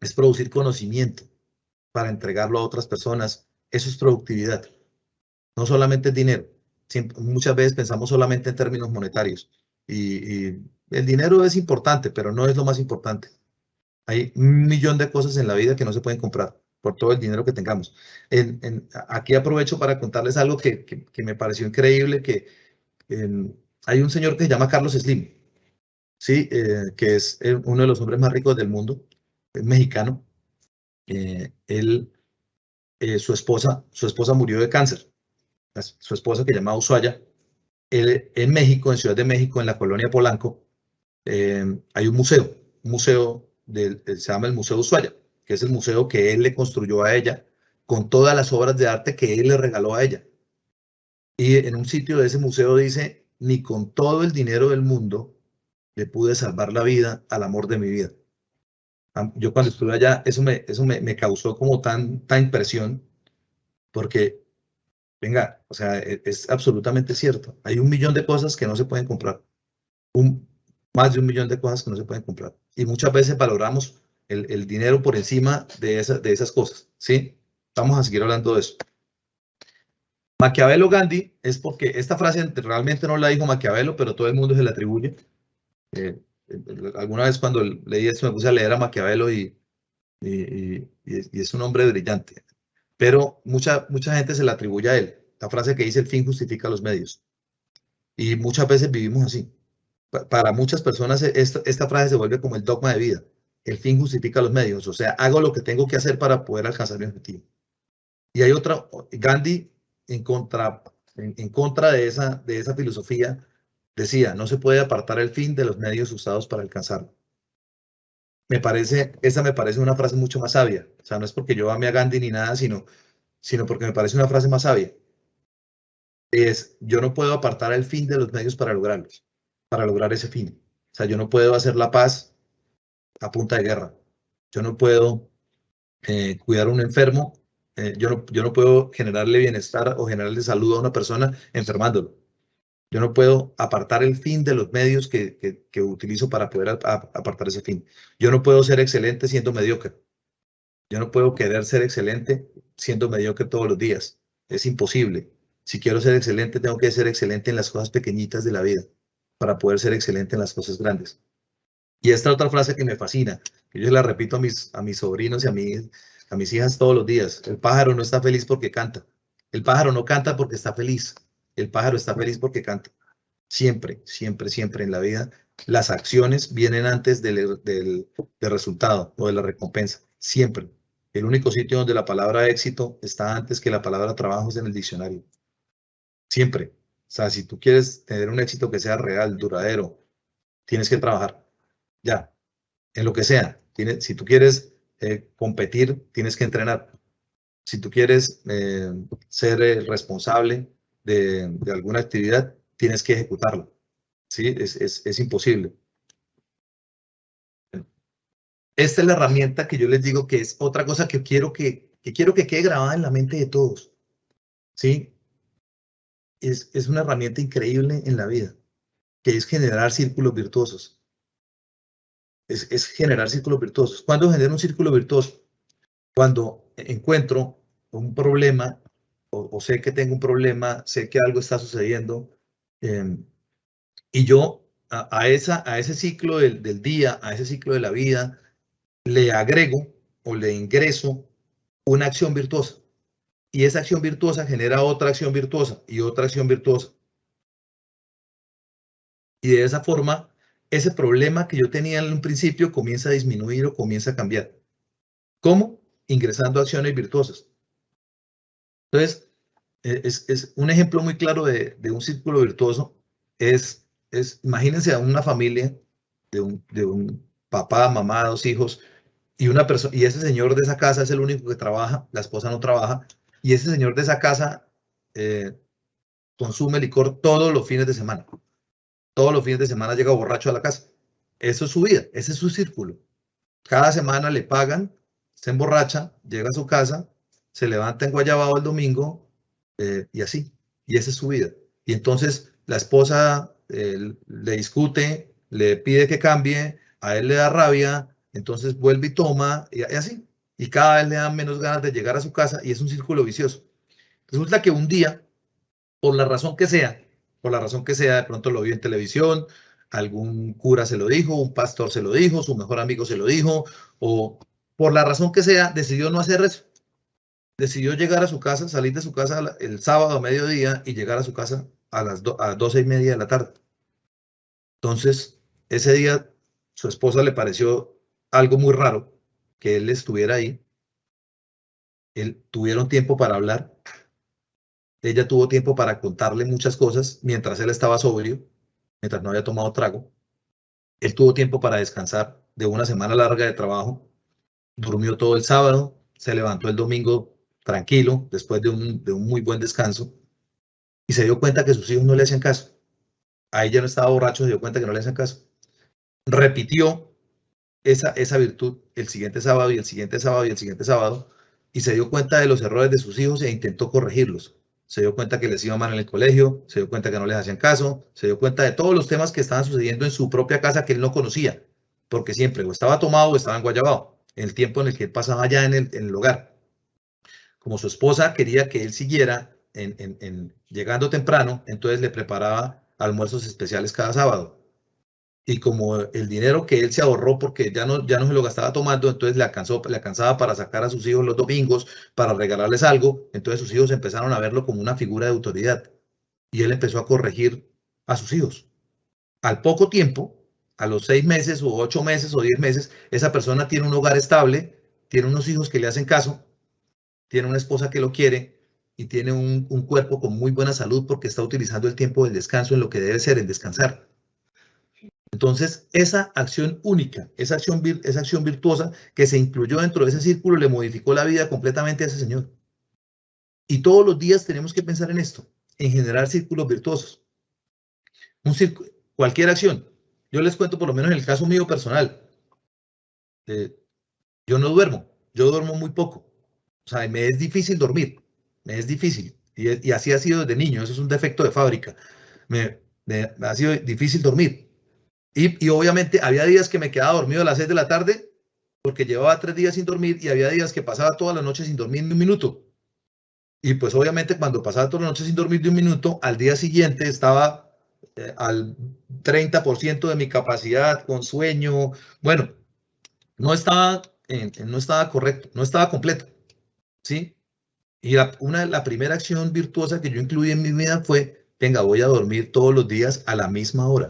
es producir conocimiento para entregarlo a otras personas. Eso es productividad. No solamente es dinero. Muchas veces pensamos solamente en términos monetarios y el dinero es importante, pero no es lo más importante. Hay 1.000.000 de cosas en la vida que no se pueden comprar por todo el dinero que tengamos. Aquí aprovecho para contarles algo que me pareció increíble, que hay un señor que se llama Carlos Slim. ¿sí? Que es uno de los hombres más ricos del mundo, es mexicano. Su esposa murió de cáncer. Su esposa, que se llama Ushuaia. En México, en Ciudad de México, en la colonia Polanco, hay un museo se llama el Museo Ushuaia, que es el museo que él le construyó a ella con todas las obras de arte que él le regaló a ella. Y en un sitio de ese museo dice, ni con todo el dinero del mundo le pude salvar la vida al amor de mi vida. Yo cuando estuve allá, eso me causó como tanta impresión, porque, venga, o sea, es absolutamente cierto. Hay 1.000.000 de cosas que no se pueden comprar. Más de 1.000.000 de cosas que no se pueden comprar. Y muchas veces valoramos el dinero por encima de esas cosas, ¿sí? Vamos a seguir hablando de eso. Maquiavelo Gandhi es porque esta frase realmente no la dijo Maquiavelo, pero todo el mundo se la atribuye. Alguna vez cuando leí esto me puse a leer a Maquiavelo y es un hombre brillante. Pero mucha gente se la atribuye a él. La frase que dice el fin justifica los medios. Y muchas veces vivimos así. Para muchas personas esta frase se vuelve como el dogma de vida. El fin justifica los medios. O sea, hago lo que tengo que hacer para poder alcanzar mi objetivo. Y hay otra, Gandhi, en contra de esa filosofía, decía, no se puede apartar el fin de los medios usados para alcanzarlo. Esa me parece una frase mucho más sabia. O sea, no es porque yo ame a Gandhi ni nada, sino porque me parece una frase más sabia. Yo no puedo apartar el fin de los medios para lograr ese fin. O sea, yo no puedo hacer la paz a punta de guerra. Yo no puedo cuidar a un enfermo. Yo no puedo generarle bienestar o generarle salud a una persona enfermándolo. Yo no puedo apartar el fin de los medios que utilizo para poder apartar ese fin. Yo no puedo ser excelente siendo mediocre. Yo no puedo querer ser excelente siendo mediocre todos los días. Es imposible. Si quiero ser excelente, tengo que ser excelente en las cosas pequeñitas de la vida para poder ser excelente en las cosas grandes. Y esta otra frase que me fascina, que yo la repito a mis sobrinos y a mis hijas todos los días. El pájaro no está feliz porque canta. El pájaro no canta porque está feliz. El pájaro está feliz porque canta. Siempre, siempre, siempre en la vida, las acciones vienen antes del resultado o de la recompensa. Siempre. El único sitio donde la palabra éxito está antes que la palabra trabajo es en el diccionario. Siempre. O sea, si tú quieres tener un éxito que sea real, duradero, tienes que trabajar. Ya, en lo que sea. Si tú quieres competir, tienes que entrenar. Si tú quieres ser responsable de alguna actividad, tienes que ejecutarla. ¿Sí? Es imposible. Esta es la herramienta que yo les digo que es otra cosa que quiero que quede grabada en la mente de todos. ¿Sí? Es una herramienta increíble en la vida, que es generar círculos virtuosos. Es generar círculos virtuosos. ¿Cuándo genero un círculo virtuoso? Cuando encuentro un problema o sé que tengo un problema, sé que algo está sucediendo y yo a ese ciclo del día, a ese ciclo de la vida, le agrego o le ingreso una acción virtuosa. Y esa acción virtuosa genera otra acción virtuosa y otra acción virtuosa. Y de esa forma, ese problema que yo tenía en un principio comienza a disminuir o comienza a cambiar. ¿Cómo? Ingresando acciones virtuosas. Entonces, es un ejemplo muy claro de un círculo virtuoso. Imagínense a una familia de un papá, mamá, 2 hijos, y ese señor de esa casa es el único que trabaja, la esposa no trabaja, y ese señor de esa casa consume licor todos los fines de semana. Todos los fines de semana llega borracho a la casa. Eso es su vida, ese es su círculo. Cada semana le pagan, se emborracha, llega a su casa, se levanta en Guayabao el domingo y así. Y esa es su vida. Y entonces la esposa le discute, le pide que cambie, a él le da rabia, entonces vuelve y toma y así. Y cada vez le dan menos ganas de llegar a su casa y es un círculo vicioso. Resulta que un día, por la razón que sea, de pronto lo vio en televisión, algún cura se lo dijo, un pastor se lo dijo, su mejor amigo se lo dijo, o por la razón que sea, decidió no hacer eso. Decidió llegar a su casa, salir de su casa el sábado a mediodía y llegar a su casa a las 12:30 de la tarde. Entonces, ese día su esposa le pareció algo muy raro que él estuviera ahí. Tuvieron tiempo para hablar. Ella tuvo tiempo para contarle muchas cosas mientras él estaba sobrio, mientras no había tomado trago. Él tuvo tiempo para descansar de una semana larga de trabajo. Durmió todo el sábado, se levantó el domingo tranquilo, después de un muy buen descanso, y se dio cuenta que sus hijos no le hacían caso. A ella no estaba borracho, se dio cuenta que no le hacían caso. Repitió esa virtud el siguiente sábado y el siguiente sábado y el siguiente sábado, y se dio cuenta de los errores de sus hijos e intentó corregirlos. Se dio cuenta que les iba mal en el colegio, se dio cuenta que no les hacían caso, se dio cuenta de todos los temas que estaban sucediendo en su propia casa que él no conocía, porque siempre o estaba tomado o estaba enguayabado, en el tiempo en el que él pasaba allá en el hogar. Como su esposa quería que él siguiera llegando temprano, entonces le preparaba almuerzos especiales cada sábado. Y como el dinero que él se ahorró porque ya no se lo gastaba tomando, entonces le alcanzaba para sacar a sus hijos los domingos, para regalarles algo, entonces sus hijos empezaron a verlo como una figura de autoridad. Y él empezó a corregir a sus hijos. Al poco tiempo, a los 6 meses o 8 meses o 10 meses, esa persona tiene un hogar estable, tiene unos hijos que le hacen caso, tiene una esposa que lo quiere y tiene un cuerpo con muy buena salud porque está utilizando el tiempo del descanso en lo que debe ser, en descansar. Entonces, esa acción única, esa acción virtuosa que se incluyó dentro de ese círculo le modificó la vida completamente a ese señor. Y todos los días tenemos que pensar en esto, en generar círculos virtuosos. Cualquier acción. Yo les cuento por lo menos en el caso mío personal. Yo no duermo, yo duermo muy poco. O sea, me es difícil dormir, me es difícil. Y así ha sido desde niño, eso es un defecto de fábrica. Me ha sido difícil dormir. Y obviamente había días que me quedaba dormido a las 6 de la tarde porque llevaba 3 días sin dormir y había días que pasaba toda la noche sin dormir ni un minuto. Y pues obviamente cuando pasaba toda la noche sin dormir ni un minuto, al día siguiente estaba al 30% de mi capacidad, con sueño. Bueno, no estaba correcto, no estaba completo, ¿sí? Y la primera acción virtuosa que yo incluí en mi vida fue, venga, voy a dormir todos los días a la misma hora.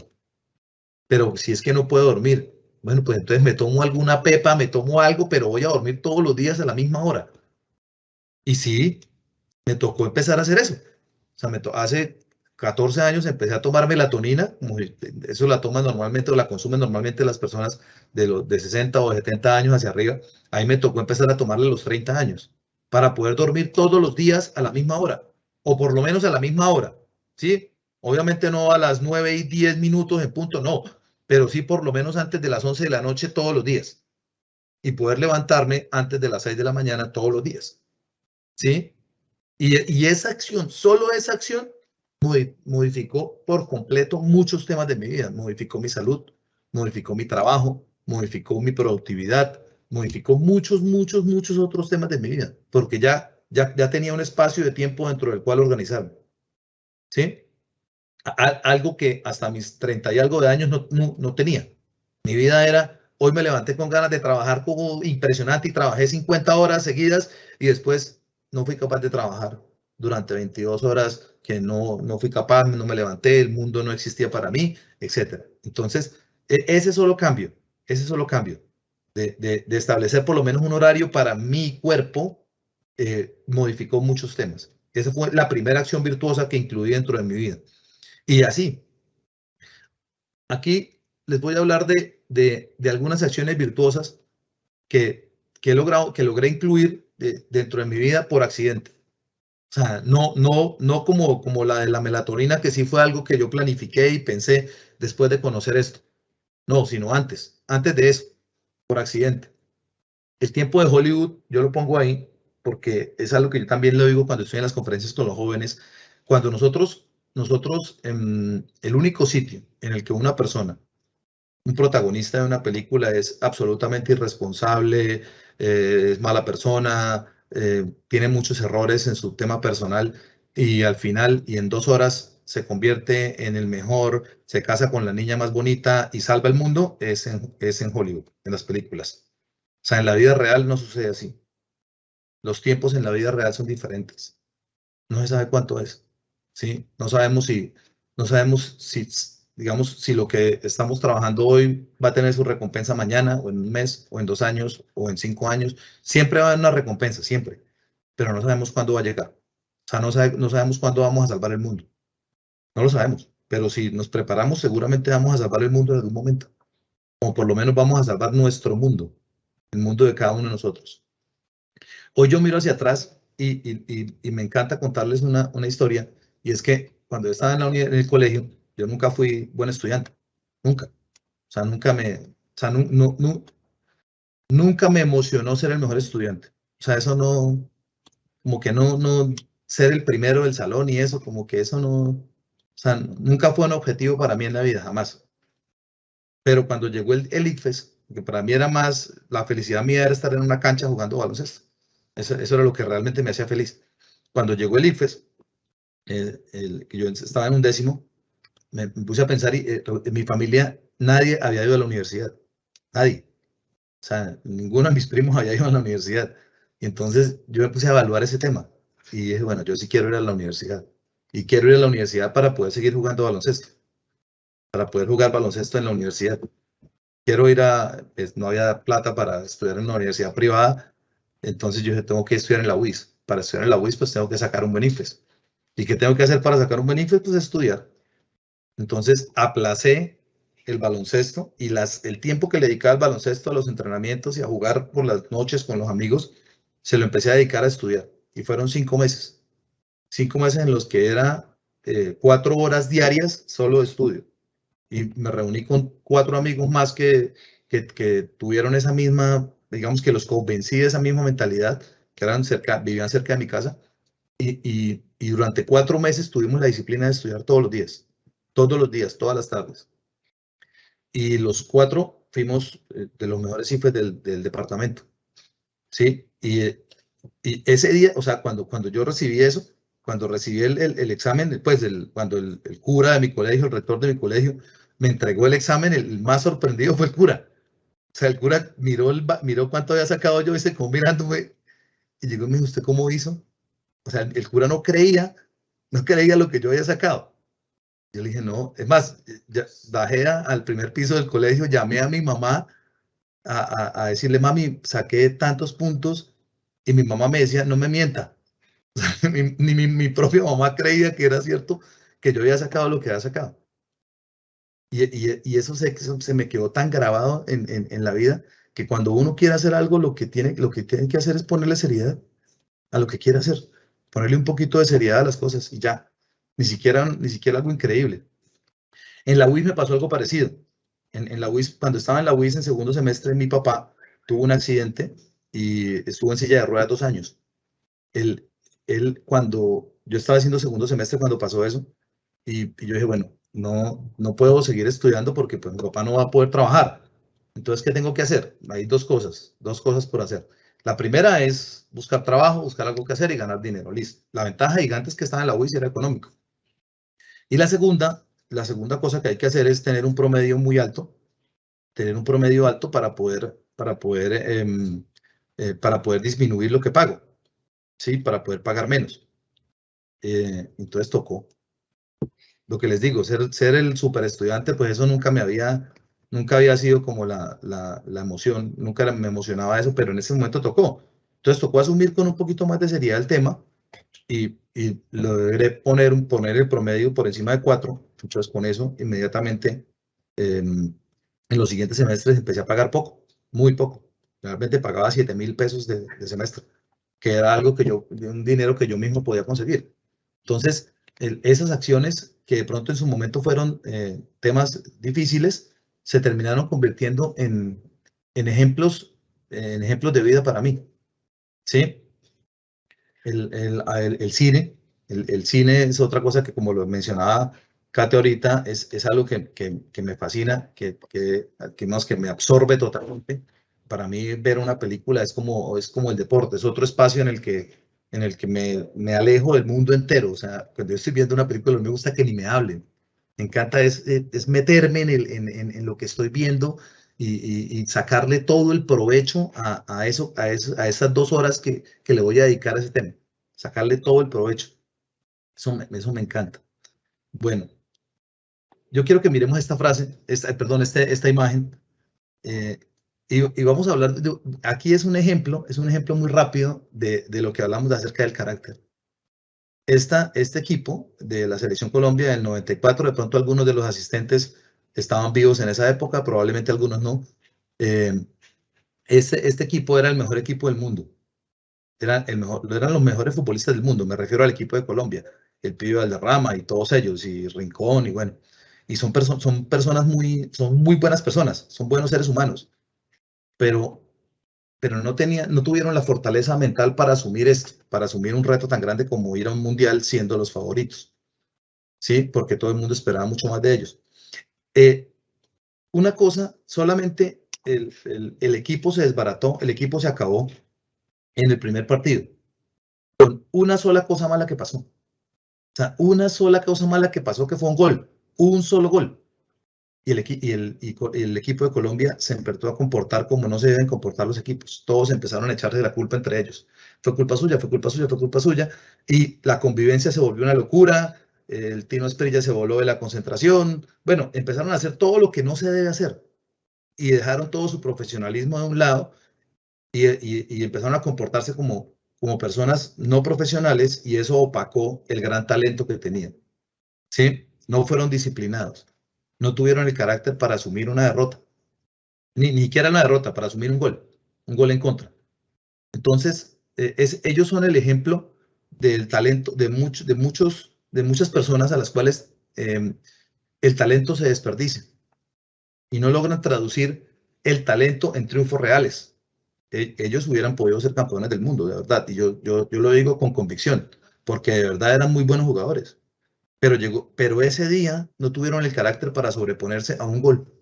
Pero si es que no puedo dormir, bueno, pues entonces me tomo alguna pepa, me tomo algo, pero voy a dormir todos los días a la misma hora. Y sí, me tocó empezar a hacer eso. O sea, hace 14 años empecé a tomar melatonina, como eso la toman normalmente o la consumen normalmente las personas de 60 o 70 años hacia arriba. Ahí me tocó empezar a tomarle a los 30 años para poder dormir todos los días a la misma hora, o por lo menos a la misma hora, ¿sí? Obviamente no a las 9:10 en punto, no, pero sí por lo menos antes de las 11 de la noche todos los días y poder levantarme antes de las 6 de la mañana todos los días, ¿sí? Y esa acción, solo esa acción, modificó por completo muchos temas de mi vida. Modificó mi salud, modificó mi trabajo, modificó mi productividad, modificó muchos otros temas de mi vida, porque ya tenía un espacio de tiempo dentro del cual organizarme, ¿sí? Algo que hasta mis 30 y algo de años no tenía. Mi vida era, hoy me levanté con ganas de trabajar como impresionante y trabajé 50 horas seguidas y después no fui capaz de trabajar durante 22 horas que no fui capaz, no me levanté, el mundo no existía para mí, etc. Entonces, ese solo cambio de establecer por lo menos un horario para mi cuerpo modificó muchos temas. Esa fue la primera acción virtuosa que incluí dentro de mi vida. Y así, aquí les voy a hablar de algunas acciones virtuosas que logré incluir dentro de mi vida por accidente. O sea, no como la de la melatonina, que sí fue algo que yo planifiqué y pensé después de conocer esto. No, sino antes de eso, por accidente. El tiempo de Hollywood, yo lo pongo ahí porque es algo que yo también lo digo cuando estoy en las conferencias con los jóvenes. Cuando nosotros el único sitio en el que una persona, un protagonista de una película es absolutamente irresponsable, es mala persona, tiene muchos errores en su tema personal y al final y en 2 horas se convierte en el mejor, se casa con la niña más bonita y salva el mundo, es en Hollywood, en las películas. O sea, en la vida real no sucede así. Los tiempos en la vida real son diferentes. No se sabe cuánto es, ¿sí? No sabemos si digamos, si lo que estamos trabajando hoy va a tener su recompensa mañana, o en un mes, o en 2 años, o en 5 años, siempre va a haber una recompensa, siempre, pero no sabemos cuándo va a llegar. O sea, no sabemos cuándo vamos a salvar el mundo. No lo sabemos, pero si nos preparamos, seguramente vamos a salvar el mundo en algún momento, o por lo menos vamos a salvar nuestro mundo, el mundo de cada uno de nosotros. Hoy yo miro hacia atrás y me encanta contarles una historia, y es que cuando yo estaba en el colegio, yo nunca fui buen estudiante, nunca. O sea, nunca me emocionó ser el mejor estudiante. O sea, eso no, como que no ser el primero del salón y eso, como que eso no, o sea, nunca fue un objetivo para mí en la vida, jamás. Pero cuando llegó el ICFES, que para mí era más, la felicidad mía era estar en una cancha jugando baloncesto. Eso era lo que realmente me hacía feliz. Cuando llegó el ICFES, que yo estaba en un 10º, me puse a pensar, y en mi familia nadie había ido a la universidad, nadie. O sea, ninguno de mis primos había ido a la universidad. Y entonces yo me puse a evaluar ese tema y dije, bueno, yo sí quiero ir a la universidad. Y quiero ir a la universidad para poder seguir jugando baloncesto, para poder jugar baloncesto en la universidad. Quiero ir pues, no había plata para estudiar en una universidad privada, entonces yo dije, tengo que estudiar en la UIS. Para estudiar en la UIS, pues tengo que sacar un buen ICFES. ¿Y qué tengo que hacer para sacar un buen ICFES? Pues estudiar. Entonces aplacé el baloncesto y el tiempo que le dedicaba al baloncesto, a los entrenamientos y a jugar por las noches con los amigos, se lo empecé a dedicar a estudiar. Y fueron 5 meses. 5 meses en los que era 4 horas diarias solo de estudio. Y me reuní con 4 amigos más que tuvieron esa misma, digamos que los convencí de esa misma mentalidad, que vivían cerca de mi casa. Y durante 4 meses tuvimos la disciplina de estudiar todos los días, todas las tardes. Y los 4 fuimos de los mejores ICFES del departamento, ¿sí? Y ese día, o sea, cuando yo recibí eso, cuando recibí el examen, pues cuando el cura de mi colegio, el rector de mi colegio, me entregó el examen, el más sorprendido fue el cura. O sea, el cura miró cuánto había sacado yo y se quedó mirándome y llegó y me dijo, ¿usted cómo hizo? O sea, el cura no creía lo que yo había sacado. Yo le dije, no, es más, bajé al primer piso del colegio, llamé a mi mamá a decirle, mami, saqué tantos puntos, y mi mamá me decía, no me mienta. Ni mi propia mamá creía que era cierto que yo había sacado lo que había sacado. Y eso se me quedó tan grabado en la vida, que cuando uno quiere hacer algo, lo que tiene que hacer es ponerle seriedad a lo que quiere hacer, ponerle un poquito de seriedad a las cosas y ya, ni siquiera algo increíble. En la UIS me pasó algo parecido. En la UIS, cuando estaba en la UIS en segundo semestre, mi papá tuvo un accidente y estuvo en silla de ruedas 2 años. Cuando yo estaba haciendo segundo semestre, cuando pasó eso, y yo dije, bueno, no puedo seguir estudiando porque pues mi papá no va a poder trabajar. Entonces, ¿qué tengo que hacer? Hay dos cosas por hacer. La primera es buscar trabajo, buscar algo que hacer y ganar dinero. Listo. La ventaja gigante es que estaba en la UIS y era económico. Y la segunda cosa que hay que hacer es tener un promedio muy alto, para poder disminuir lo que pago, ¿sí? Para poder pagar menos. Entonces tocó. Lo que les digo, ser el super estudiante, pues eso nunca había sido como la emoción, nunca me emocionaba eso, pero en ese momento tocó. Entonces tocó asumir con un poquito más de seriedad el tema y logré poner el promedio por encima de 4. Entonces con eso inmediatamente en los siguientes semestres empecé a pagar poco, muy poco. Realmente pagaba 7,000 pesos de semestre, que era un dinero que yo mismo podía conseguir. Entonces, esas acciones que de pronto en su momento fueron temas difíciles, se terminaron convirtiendo en ejemplos de vida para mí, ¿sí? El cine, el cine es otra cosa que, como lo mencionaba Kate ahorita, es algo que me fascina, que me absorbe totalmente. Para mí ver una película es como el deporte, es otro espacio en el que me alejo del mundo entero. O sea, cuando yo estoy viendo una película, no me gusta que ni me hablen. Me encanta es meterme en lo que estoy viendo y sacarle todo el provecho a esas 2 horas que le voy a dedicar a ese tema. Sacarle todo el provecho. Eso me encanta. Bueno, yo quiero que miremos esta frase, esta imagen, y vamos a hablar, aquí es un ejemplo muy rápido de lo que hablamos acerca del carácter. Este equipo de la Selección Colombia del 94, de pronto algunos de los asistentes estaban vivos en esa época, probablemente algunos no. Este equipo era el mejor equipo del mundo. Eran los mejores futbolistas del mundo, me refiero al equipo de Colombia, el Pío Valderrama y todos ellos, y Rincón, y bueno, y son personas son muy buenas personas, son buenos seres humanos, pero no tuvieron la fortaleza mental para asumir un reto tan grande como ir a un mundial siendo los favoritos, ¿sí? Porque todo el mundo esperaba mucho más de ellos. Una cosa, solamente el equipo se desbarató, el equipo se acabó en el primer partido, con una sola cosa mala que pasó. O sea, una sola cosa mala que pasó, que fue un solo gol. Y el equipo de Colombia se empezó a comportar como no se deben comportar los equipos. Todos empezaron a echarse la culpa entre ellos. Fue culpa suya, fue culpa suya, fue culpa suya. Y la convivencia se volvió una locura. El Tino Asprilla se voló de la concentración. Bueno, empezaron a hacer todo lo que no se debe hacer. Y dejaron todo su profesionalismo de un lado y empezaron a comportarse como personas no profesionales, y eso opacó el gran talento que tenían. ¿Sí? No fueron disciplinados. No tuvieron el carácter para asumir una derrota. Ni siquiera una derrota, para asumir un gol en contra. Entonces, ellos son el ejemplo del talento de muchas personas a las cuales el talento se desperdicia y no logran traducir el talento en triunfos reales. Ellos hubieran podido ser campeones del mundo, de verdad, y yo lo digo con convicción, porque de verdad eran muy buenos jugadores. Pero ese día no tuvieron el carácter para sobreponerse a un gol,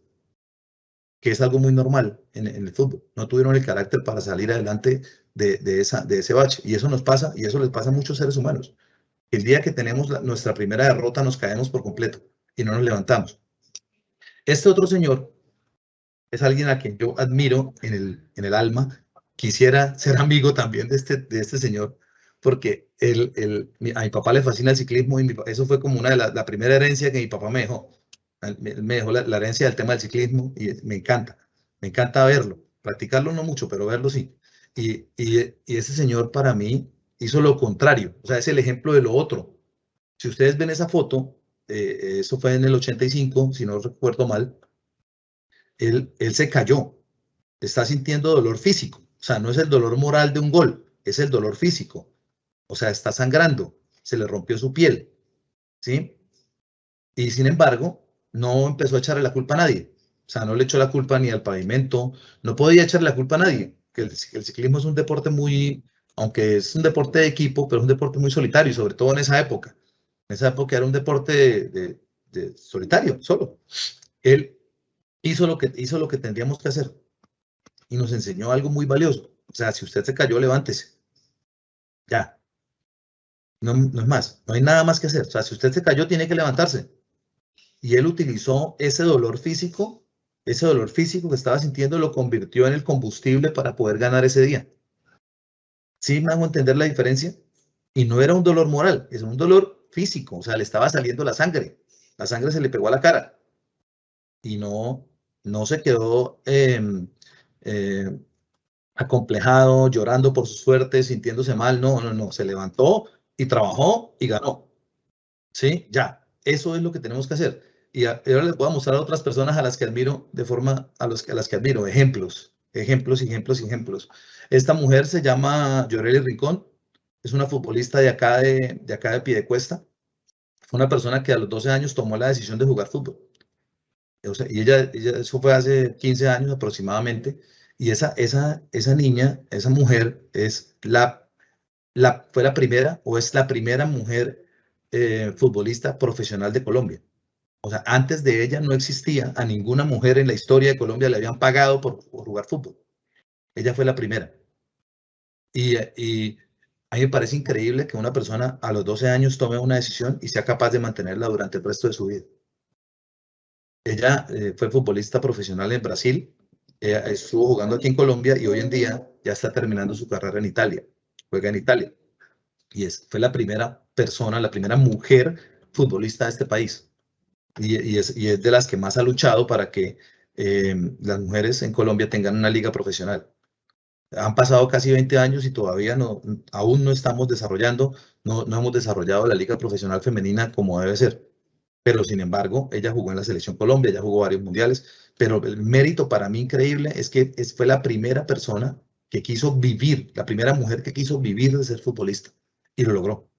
que es algo muy normal en el fútbol. No tuvieron el carácter para salir adelante de ese bache. Y eso nos pasa, y eso les pasa a muchos seres humanos. El día que tenemos nuestra primera derrota nos caemos por completo y no nos levantamos. Este otro señor es alguien a quien yo admiro en el alma. Quisiera ser amigo también de este señor, porque a mi papá le fascina el ciclismo, y eso fue como la primera herencia que mi papá me dejó. Me dejó la herencia del tema del ciclismo, y me encanta verlo. Practicarlo no mucho, pero verlo sí. Y ese señor para mí hizo lo contrario, o sea, es el ejemplo de lo otro. Si ustedes ven esa foto, eso fue en el 85, si no recuerdo mal, él se cayó, está sintiendo dolor físico, o sea, no es el dolor moral de un gol, es el dolor físico, o sea, está sangrando, se le rompió su piel, ¿sí? Y sin embargo, no empezó a echarle la culpa a nadie, o sea, no le echó la culpa ni al pavimento, no podía echarle la culpa a nadie, que el ciclismo es un deporte aunque es un deporte de equipo, pero es un deporte muy solitario, y sobre todo en esa época. En esa época era un deporte de solitario, solo. Él hizo lo que tendríamos que hacer, y nos enseñó algo muy valioso. O sea, si usted se cayó, levántese. Ya. No es más. No hay nada más que hacer. O sea, si usted se cayó, tiene que levantarse. Y él utilizó ese dolor físico que estaba sintiendo, lo convirtió en el combustible para poder ganar ese día. ¿Sí me hago entender la diferencia? Y no era un dolor moral, es un dolor físico. O sea, le estaba saliendo la sangre. La sangre se le pegó a la cara. Y no se quedó acomplejado, llorando por su suerte, sintiéndose mal. No. Se levantó y trabajó y ganó. ¿Sí? Ya. Eso es lo que tenemos que hacer. Y ahora les voy a mostrar a otras personas a las que admiro, a las que admiro. Ejemplos. Esta mujer se llama Yoreli Rincón. Es una futbolista de acá de Piedecuesta. Fue una persona que a los 12 años tomó la decisión de jugar fútbol. O sea, y ella, eso fue hace 15 años aproximadamente. Y esa niña, esa mujer, fue la primera, o es la primera mujer futbolista profesional de Colombia. O sea, antes de ella no existía, a ninguna mujer en la historia de Colombia le habían pagado por jugar fútbol. Ella fue la primera. Y a mí me parece increíble que una persona a los 12 años tome una decisión y sea capaz de mantenerla durante el resto de su vida. Ella fue futbolista profesional en Brasil, estuvo jugando aquí en Colombia, y hoy en día ya está terminando su carrera en Italia. Juega en Italia. Y fue la primera persona, la primera mujer futbolista de este país. y es de las que más ha luchado para que las mujeres en Colombia tengan una liga profesional. Han pasado casi 20 años y todavía aún no estamos desarrollando, no hemos desarrollado la liga profesional femenina como debe ser. Pero sin embargo, ella jugó en la Selección Colombia, ella jugó varios mundiales, pero el mérito para mí increíble es que fue la primera persona que quiso vivir, la primera mujer que quiso vivir de ser futbolista, y lo logró,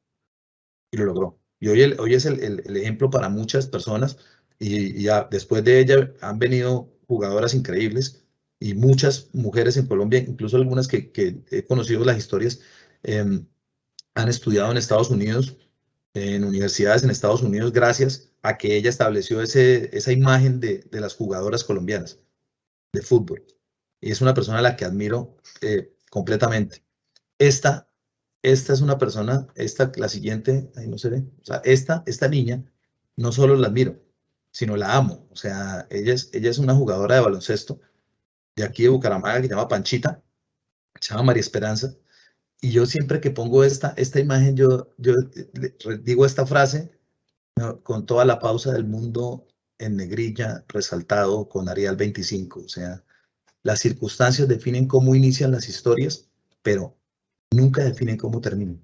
y lo logró. Y hoy es el ejemplo para muchas personas, y ya después de ella han venido jugadoras increíbles, y muchas mujeres en Colombia, incluso algunas que he conocido las historias, han estudiado en Estados Unidos, en universidades en Estados Unidos, gracias a que ella estableció esa imagen de las jugadoras colombianas de fútbol. Y es una persona a la que admiro completamente. Esta es una persona, la siguiente, ahí no se ve, o sea, esta niña, no solo la admiro, sino la amo. O sea, ella es una jugadora de baloncesto de aquí de Bucaramanga que se llama Panchita, se llama María Esperanza. Y yo siempre que pongo esta imagen, yo digo esta frase, ¿no?, con toda la pausa del mundo en negrilla, resaltado con Arial 25. O sea, las circunstancias definen cómo inician las historias, pero nunca definen cómo terminan.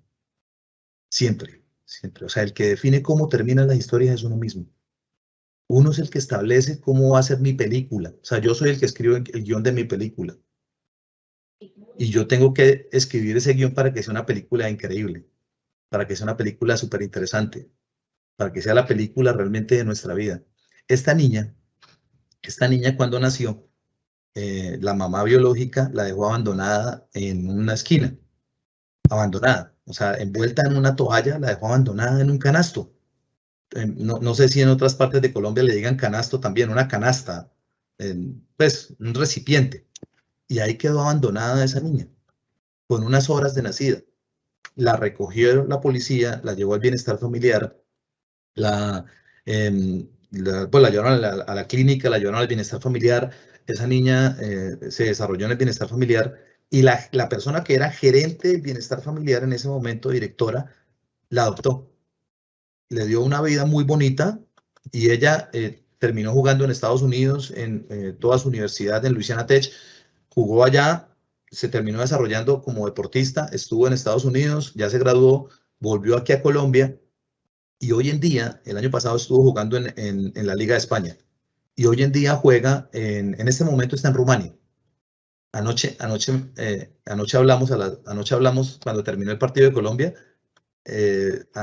Siempre, siempre. O sea, el que define cómo terminan las historias es uno mismo. Uno es el que establece cómo va a ser mi película. O sea, yo soy el que escribo el guión de mi película. Y yo tengo que escribir ese guión para que sea una película increíble, para que sea una película súper interesante, para que sea la película realmente de nuestra vida. Esta niña cuando nació, la mamá biológica la dejó abandonada en una esquina, abandonada, o sea, envuelta en una toalla, la dejó abandonada en un canasto. No sé si en otras partes de Colombia le digan canasto también, una canasta, pues un recipiente. Y ahí quedó abandonada esa niña, con unas horas de nacida. La recogieron la policía, la llevó al bienestar familiar, pues la llevaron a la clínica, la llevaron al bienestar familiar. Esa niña se desarrolló en el bienestar familiar y la persona que era gerente del bienestar familiar en ese momento, directora, la adoptó. Le dio una vida muy bonita y ella terminó jugando en Estados Unidos, en toda su universidad, en Louisiana Tech. Jugó allá, se terminó desarrollando como deportista, estuvo en Estados Unidos, ya se graduó, volvió aquí a Colombia y hoy en día, el año pasado estuvo jugando en la Liga de España y hoy en día juega, en este momento está en Rumania. Anoche hablamos cuando terminó el partido de Colombia,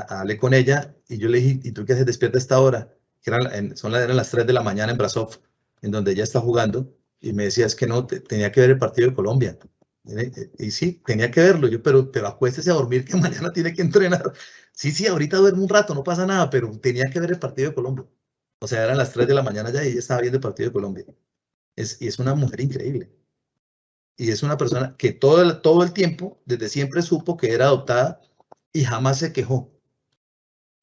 hablé con ella y yo le dije, ¿y tú qué haces despierta a esta hora? Que eran las 3 de la mañana en Brasov, en donde ella está jugando, y me decía, es que no, tenía que ver el partido de Colombia. Y sí, tenía que verlo, pero acuéstese a dormir que mañana tiene que entrenar. Sí, ahorita duermo un rato, no pasa nada, pero tenía que ver el partido de Colombia. O sea, eran las 3 de la mañana ya y ella estaba viendo el partido de Colombia. Y es una mujer increíble. Y es una persona que todo el tiempo, desde siempre supo que era adoptada y jamás se quejó.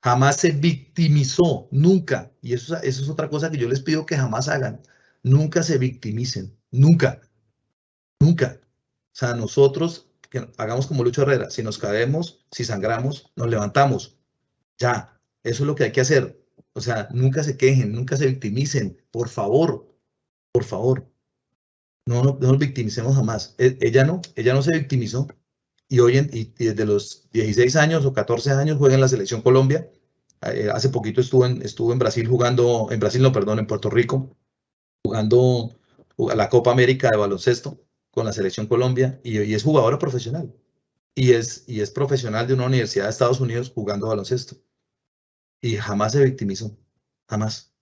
Jamás se victimizó, nunca. Y eso es otra cosa que yo les pido que jamás hagan. Nunca se victimicen, nunca, nunca. O sea, nosotros que hagamos como Lucho Herrera, si nos caemos, si sangramos, nos levantamos. Ya, eso es lo que hay que hacer. O sea, nunca se quejen, nunca se victimicen, por favor, por favor. No nos victimicemos jamás. Ella no se victimizó y desde los 16 años o 14 años juega en la Selección Colombia. Hace poquito estuvo en Brasil jugando, en Puerto Rico, jugando a la Copa América de baloncesto con la Selección Colombia y es jugadora profesional. Y es profesional de una universidad de Estados Unidos jugando baloncesto. Y jamás se victimizó, jamás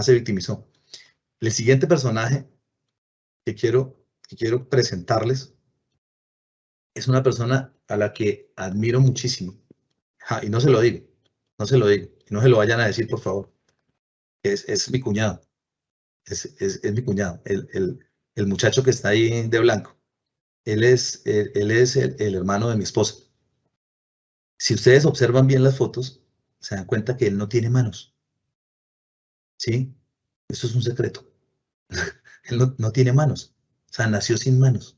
se victimizó. El siguiente personaje que quiero presentarles es una persona a la que admiro muchísimo. Y no se lo digo, y no se lo vayan a decir, por favor. Es mi cuñado, es mi cuñado, el muchacho que está ahí de blanco. Él es el hermano de mi esposa. Si ustedes observan bien las fotos, se dan cuenta que él no tiene manos. ¿Sí? Eso es un secreto. Él no tiene manos. O sea, nació sin manos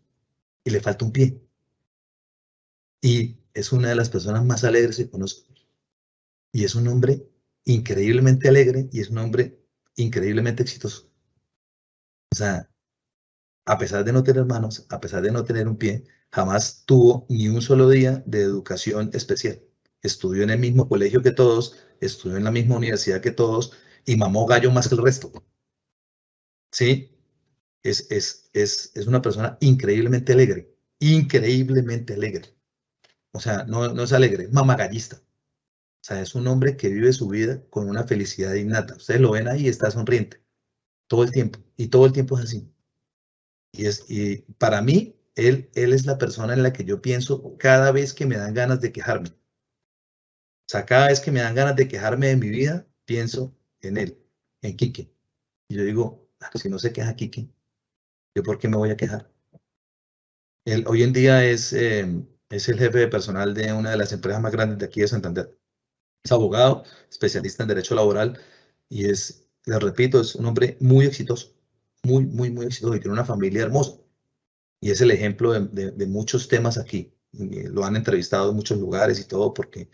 y le falta un pie. Y es una de las personas más alegres que conozco. Y es un hombre increíblemente alegre y es un hombre increíblemente exitoso. O sea, a pesar de no tener manos, a pesar de no tener un pie, jamás tuvo ni un solo día de educación especial. Estudió en el mismo colegio que todos, estudió en la misma universidad que todos y mamó gallo más que el resto. ¿Sí? Es una persona increíblemente alegre, increíblemente alegre. O sea, no es alegre, es mamagallista. O sea, es un hombre que vive su vida con una felicidad innata. Ustedes lo ven ahí y está sonriente todo el tiempo. Y todo el tiempo es así. Y para mí, él es la persona en la que yo pienso cada vez que me dan ganas de quejarme. O sea, cada vez que me dan ganas de quejarme de mi vida, pienso en él, en Quique. Y yo digo, si no se queja Quique, ¿yo por qué me voy a quejar? Él hoy en día es el jefe de personal de una de las empresas más grandes de aquí de Santander. Es abogado, especialista en derecho laboral y es, les repito, es un hombre muy exitoso, muy exitoso y tiene una familia hermosa. Y es el ejemplo de muchos temas aquí. Y lo han entrevistado en muchos lugares y todo porque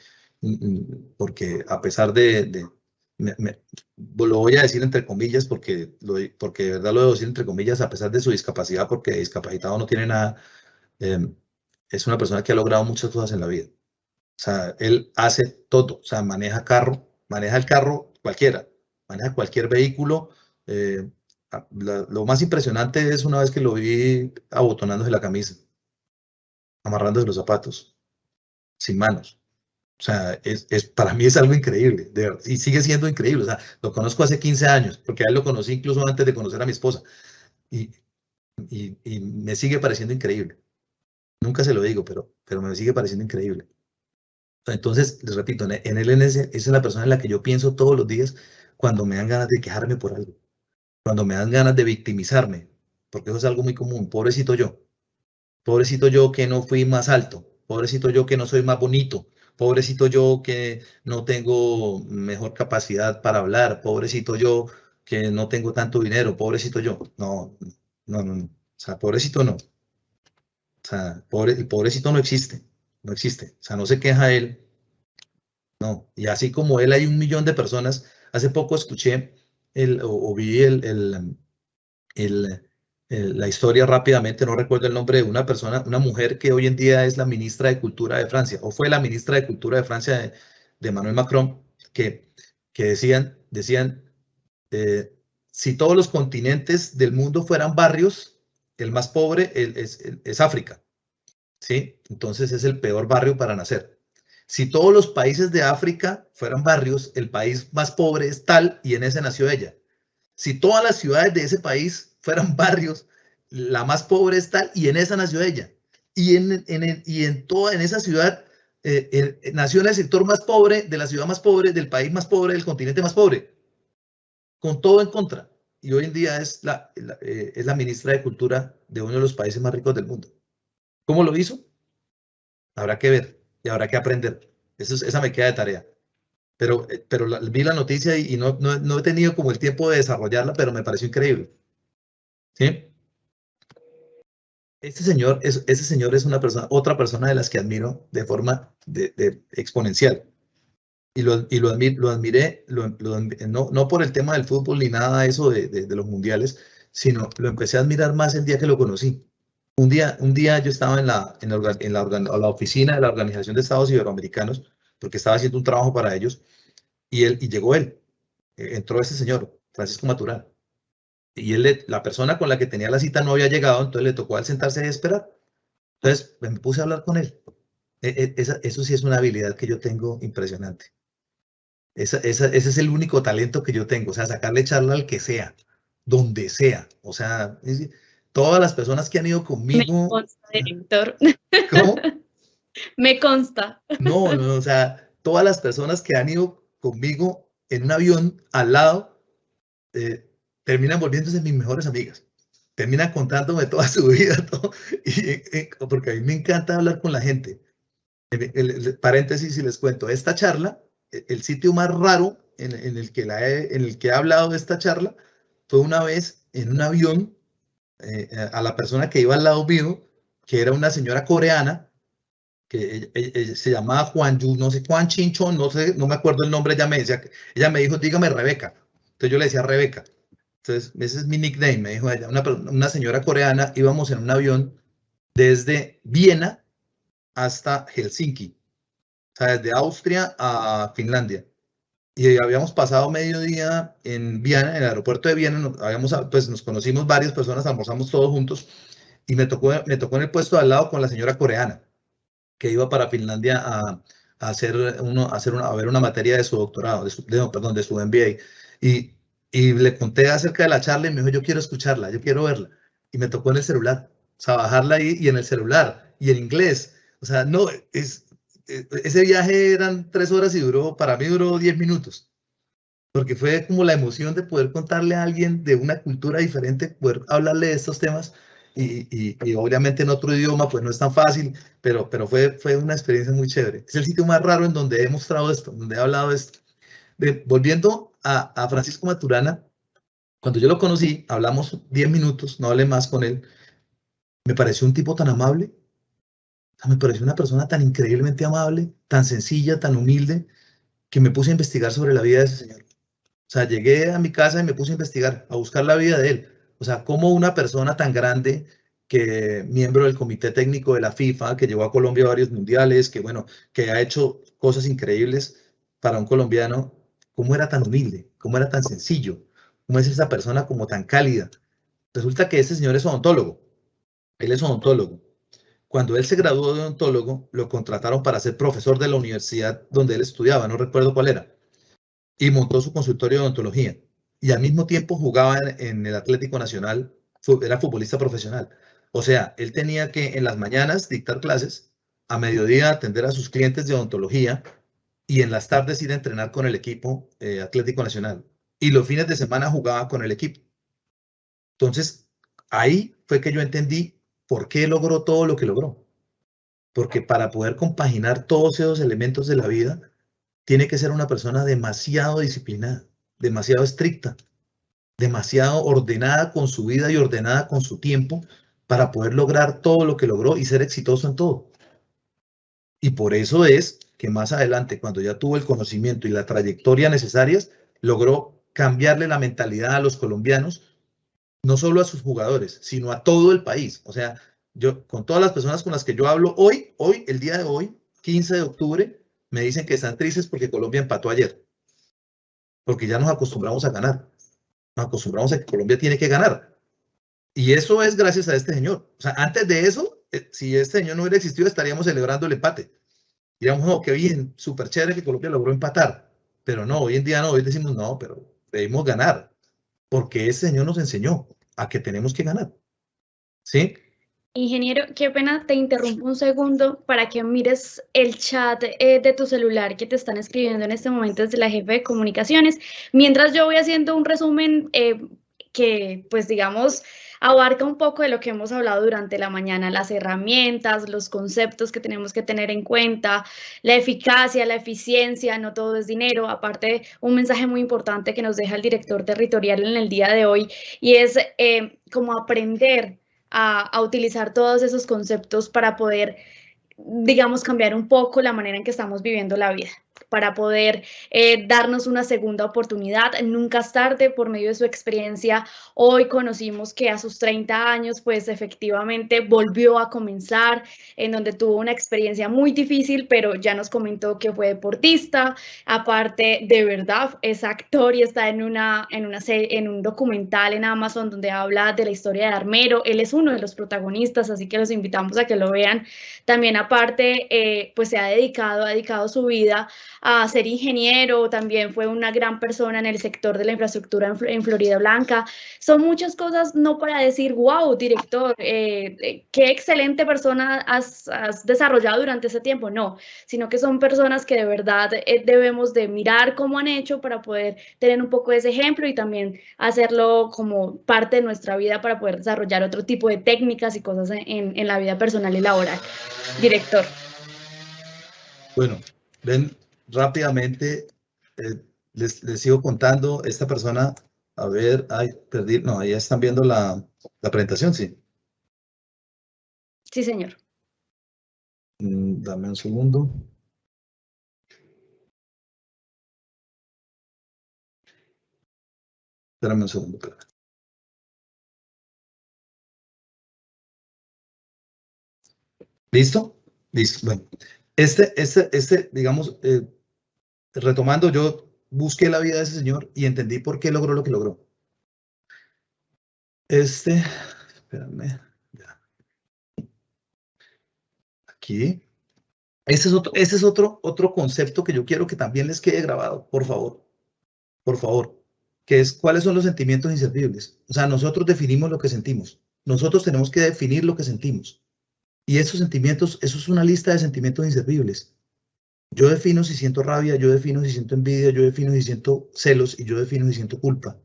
a pesar lo voy a decir entre comillas porque de verdad lo debo decir entre comillas, a pesar de su discapacidad, porque discapacitado no tiene nada, es una persona que ha logrado muchas cosas en la vida. O sea, él hace todo, o sea, maneja el carro cualquiera, maneja cualquier vehículo. Lo más impresionante es una vez que lo vi abotonándose la camisa, amarrándose los zapatos, sin manos. O sea, para mí es algo increíble, de verdad, y sigue siendo increíble. O sea, lo conozco hace 15 años, porque a él lo conocí incluso antes de conocer a mi esposa, y, y me sigue pareciendo increíble. Nunca se lo digo, pero me sigue pareciendo increíble. Entonces, les repito, en él esa es la persona en la que yo pienso todos los días cuando me dan ganas de quejarme por algo, cuando me dan ganas de victimizarme, porque eso es algo muy común. Pobrecito yo que no fui más alto, pobrecito yo que no soy más bonito, pobrecito yo que no tengo mejor capacidad para hablar, pobrecito yo que no tengo tanto dinero, pobrecito yo. No. O sea, pobrecito no. O sea, el pobrecito no existe, no existe. O sea, no se queja él. No, y así como él hay 1 millón de personas. Hace poco escuché o vi la historia rápidamente, no recuerdo el nombre de una persona, una mujer que hoy en día es la ministra de Cultura de Francia, o fue la ministra de Cultura de Francia de Emmanuel Macron, que decían si todos los continentes del mundo fueran barrios, el más pobre es África, ¿sí? Entonces es el peor barrio para nacer. Si todos los países de África fueran barrios, el país más pobre es tal y en ese nació ella. Si todas las ciudades de ese país fueran barrios, la más pobre es tal y en esa nació ella. Y en esa ciudad nació en el sector más pobre, de la ciudad más pobre, del país más pobre, del continente más pobre, con todo en contra. Y hoy en día es la ministra de Cultura de uno de los países más ricos del mundo. ¿Cómo lo hizo? Habrá que ver y habrá que aprender. Esa me queda de tarea. Pero vi la noticia y no he tenido como el tiempo de desarrollarla, pero me pareció increíble. ¿Sí? Ese señor es otra persona de las que admiro de forma exponencial. Y lo admiré, no por el tema del fútbol ni nada de eso de los mundiales, sino lo empecé a admirar más el día que lo conocí. Un día yo estaba en la oficina de la Organización de Estados Iberoamericanos, porque estaba haciendo un trabajo para ellos, y llegó él, entró ese señor, Francisco Maturana, y la persona con la que tenía la cita no había llegado, entonces le tocó a él sentarse y esperar. Entonces me puse a hablar con él. Eso sí es una habilidad que yo tengo impresionante. Ese es el único talento que yo tengo, o sea, sacarle charla al que sea, donde sea. O sea, todas las personas que han ido conmigo. Me consta, director. ¿Cómo? Me consta. No, o sea, todas las personas que han ido conmigo en un avión al lado terminan volviéndose mis mejores amigas. Terminan contándome toda su vida, todo, porque a mí me encanta hablar con la gente. Paréntesis, si les cuento, esta charla, el sitio más raro en el que he hablado de esta charla fue una vez en un avión a la persona que iba al lado mío, que era una señora coreana, que ella se llamaba Juan Yu, no sé, Juan Chinchón, no sé, no me acuerdo el nombre, ella me dijo, dígame Rebeca. Entonces yo le decía Rebeca. Entonces, ese es mi nickname, me dijo ella, una señora coreana, íbamos en un avión desde Viena hasta Helsinki, o sea, desde Austria a Finlandia. Y habíamos pasado mediodía en Viena, en el aeropuerto de Viena, pues nos conocimos varias personas, almorzamos todos juntos, y me tocó en el puesto de al lado con la señora coreana, que iba para Finlandia a ver una materia de su doctorado, de su MBA. Y le conté acerca de la charla y me dijo, yo quiero escucharla, yo quiero verla. Y me tocó en el celular, o sea, bajarla ahí y en el celular, y en inglés. O sea, no, ese viaje eran 3 horas y para mí duró 10 minutos. Porque fue como la emoción de poder contarle a alguien de una cultura diferente, poder hablarle de estos temas y obviamente en otro idioma, pues no es tan fácil, pero fue una experiencia muy chévere. Es el sitio más raro en donde he mostrado esto, donde he hablado de esto. Volviendo a Francisco Maturana, cuando yo lo conocí, hablamos 10 minutos, no hablé más con él, me pareció un tipo tan amable, me pareció una persona tan increíblemente amable, tan sencilla, tan humilde, que me puse a investigar sobre la vida de ese señor. O sea, llegué a mi casa y me puse a investigar, a buscar la vida de él. O sea, cómo una persona tan grande, que miembro del comité técnico de la FIFA, que llevó a Colombia a varios mundiales, que bueno, que ha hecho cosas increíbles para un colombiano, cómo era tan humilde, cómo era tan sencillo, cómo es esa persona como tan cálida. Resulta que ese señor es odontólogo. Él es odontólogo. Cuando él se graduó de odontólogo, lo contrataron para ser profesor de la universidad donde él estudiaba, no recuerdo cuál era, y montó su consultorio de odontología. Y al mismo tiempo jugaba en el Atlético Nacional, era futbolista profesional. O sea, él tenía que en las mañanas dictar clases, a mediodía atender a sus clientes de odontología y en las tardes ir a entrenar con el equipo Atlético Nacional. Y los fines de semana jugaba con el equipo. Entonces, ahí fue que yo entendí por qué logró todo lo que logró. Porque para poder compaginar todos esos elementos de la vida, tiene que ser una persona demasiado disciplinada, demasiado estricta, demasiado ordenada con su vida y ordenada con su tiempo para poder lograr todo lo que logró y ser exitoso en todo. Y por eso es que más adelante, cuando ya tuvo el conocimiento y la trayectoria necesarias, logró cambiarle la mentalidad a los colombianos, no solo a sus jugadores, sino a todo el país. O sea, yo con todas las personas con las que yo hablo hoy, el día de hoy, 15 de octubre, me dicen que están tristes porque Colombia empató ayer. Porque ya nos acostumbramos a ganar. Nos acostumbramos a que Colombia tiene que ganar. Y eso es gracias a este señor. O sea, antes de eso, si este señor no hubiera existido, estaríamos celebrando el empate. Diríamos, no, qué bien, súper chévere que Colombia logró empatar. Pero no, hoy en día no, hoy decimos, no, pero debemos ganar. Porque ese señor nos enseñó a que tenemos que ganar. ¿Sí? Ingeniero, qué pena, te interrumpo un segundo para que mires el chat de tu celular que te están escribiendo en este momento desde la jefe de comunicaciones. Mientras yo voy haciendo un resumen que, pues digamos, abarca un poco de lo que hemos hablado durante la mañana, las herramientas, los conceptos que tenemos que tener en cuenta, la eficacia, la eficiencia, no todo es dinero. Aparte, un mensaje muy importante que nos deja el director territorial en el día de hoy y es como aprender a utilizar todos esos conceptos para poder, digamos, cambiar un poco la manera en que estamos viviendo la vida, para poder darnos una segunda oportunidad. Nunca es tarde. Por medio de su experiencia, hoy conocimos que a sus 30 años, pues efectivamente volvió a comenzar, en donde tuvo una experiencia muy difícil, pero ya nos comentó que fue deportista, aparte de verdad es actor y está en un documental en Amazon donde habla de la historia de Armero. Él es uno de los protagonistas, así que los invitamos a que lo vean. También aparte, pues se ha dedicado su vida a ser ingeniero, también fue una gran persona en el sector de la infraestructura en Florida Blanca. Son muchas cosas, no para decir, wow, director, qué excelente persona has desarrollado durante ese tiempo, no, sino que son personas que de verdad debemos de mirar cómo han hecho para poder tener un poco de ese ejemplo y también hacerlo como parte de nuestra vida para poder desarrollar otro tipo de técnicas y cosas en la vida personal y laboral. Director. Bueno, ven rápidamente, les sigo contando, esta persona, a ver, ay, perdí, no, ahí están viendo la presentación, sí. Sí, señor. Dame un segundo. Espérame un segundo. Espérame. ¿Listo? Listo. Bueno, digamos, retomando, yo busqué la vida de ese señor y entendí por qué logró lo que logró. Espérame, ya. Aquí. Ese es otro concepto que yo quiero que también les quede grabado, por favor, que es cuáles son los sentimientos inservibles. O sea, nosotros definimos lo que sentimos. Nosotros tenemos que definir lo que sentimos. Y esos sentimientos, eso es una lista de sentimientos inservibles. Yo defino si siento rabia, yo defino si siento envidia, yo defino si siento celos y yo defino si siento culpa.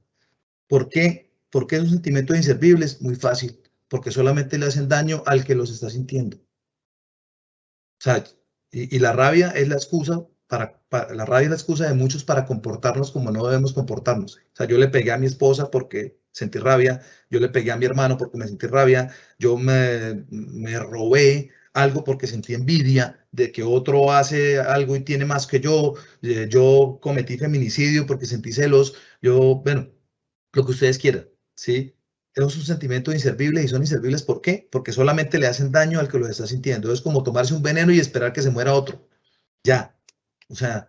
¿Por qué? ¿Por qué esos sentimientos inservibles? Muy fácil, porque solamente le hacen daño al que los está sintiendo. O sea, y la rabia es la excusa la rabia es la excusa de muchos para comportarnos como no debemos comportarnos. O sea, yo le pegué a mi esposa porque sentí rabia, yo le pegué a mi hermano porque me sentí rabia, yo me robé algo porque sentí envidia de que otro hace algo y tiene más que yo cometí feminicidio porque sentí celos, bueno, lo que ustedes quieran, ¿sí? Esos son sentimientos inservibles y son inservibles ¿por qué? Porque solamente le hacen daño al que los está sintiendo. Es como tomarse un veneno y esperar que se muera otro. Ya, o sea,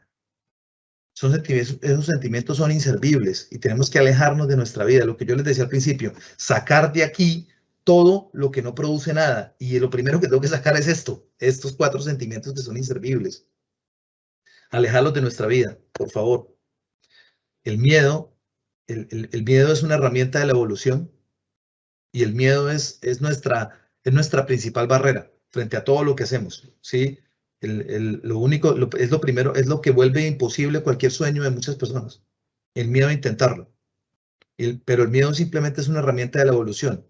esos sentimientos son inservibles y tenemos que alejarnos de nuestra vida. Lo que yo les decía al principio, sacar de aquí todo lo que no produce nada. Y lo primero que tengo que sacar es estos 4 sentimientos que son inservibles. Alejarlos de nuestra vida, por favor. El miedo, el miedo es una herramienta de la evolución y el miedo es nuestra principal barrera frente a todo lo que hacemos, ¿sí? Lo único, es lo primero, es lo que vuelve imposible cualquier sueño de muchas personas, el miedo a intentarlo. Pero el miedo simplemente es una herramienta de la evolución.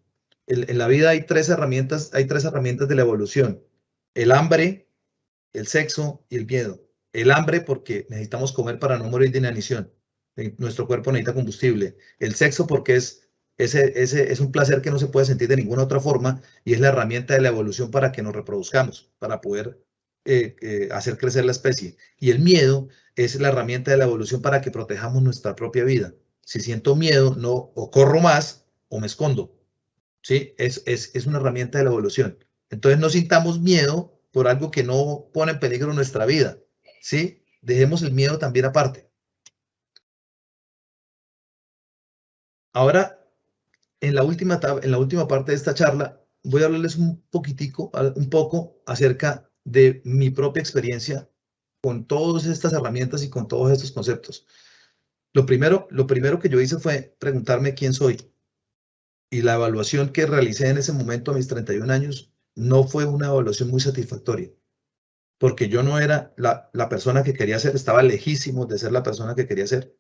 En la vida hay 3 herramientas de la evolución: el hambre, el sexo y el miedo. El hambre porque necesitamos comer para no morir de inanición. Nuestro cuerpo necesita combustible. El sexo porque es un placer que no se puede sentir de ninguna otra forma y es la herramienta de la evolución para que nos reproduzcamos, para poder hacer crecer la especie. Y el miedo es la herramienta de la evolución para que protejamos nuestra propia vida. Si siento miedo, no, o corro más o me escondo. ¿Sí? Es una herramienta de la evolución. Entonces no sintamos miedo por algo que no pone en peligro nuestra vida. ¿Sí? Dejemos el miedo también aparte. Ahora, en la última parte de esta charla, voy a hablarles un poco acerca de mi propia experiencia con todas estas herramientas y con todos estos conceptos. Lo primero que yo hice fue preguntarme quién soy. Y la evaluación que realicé en ese momento a mis 31 años no fue una evaluación muy satisfactoria, porque yo no era la persona que quería ser, estaba lejísimo de ser la persona que quería ser.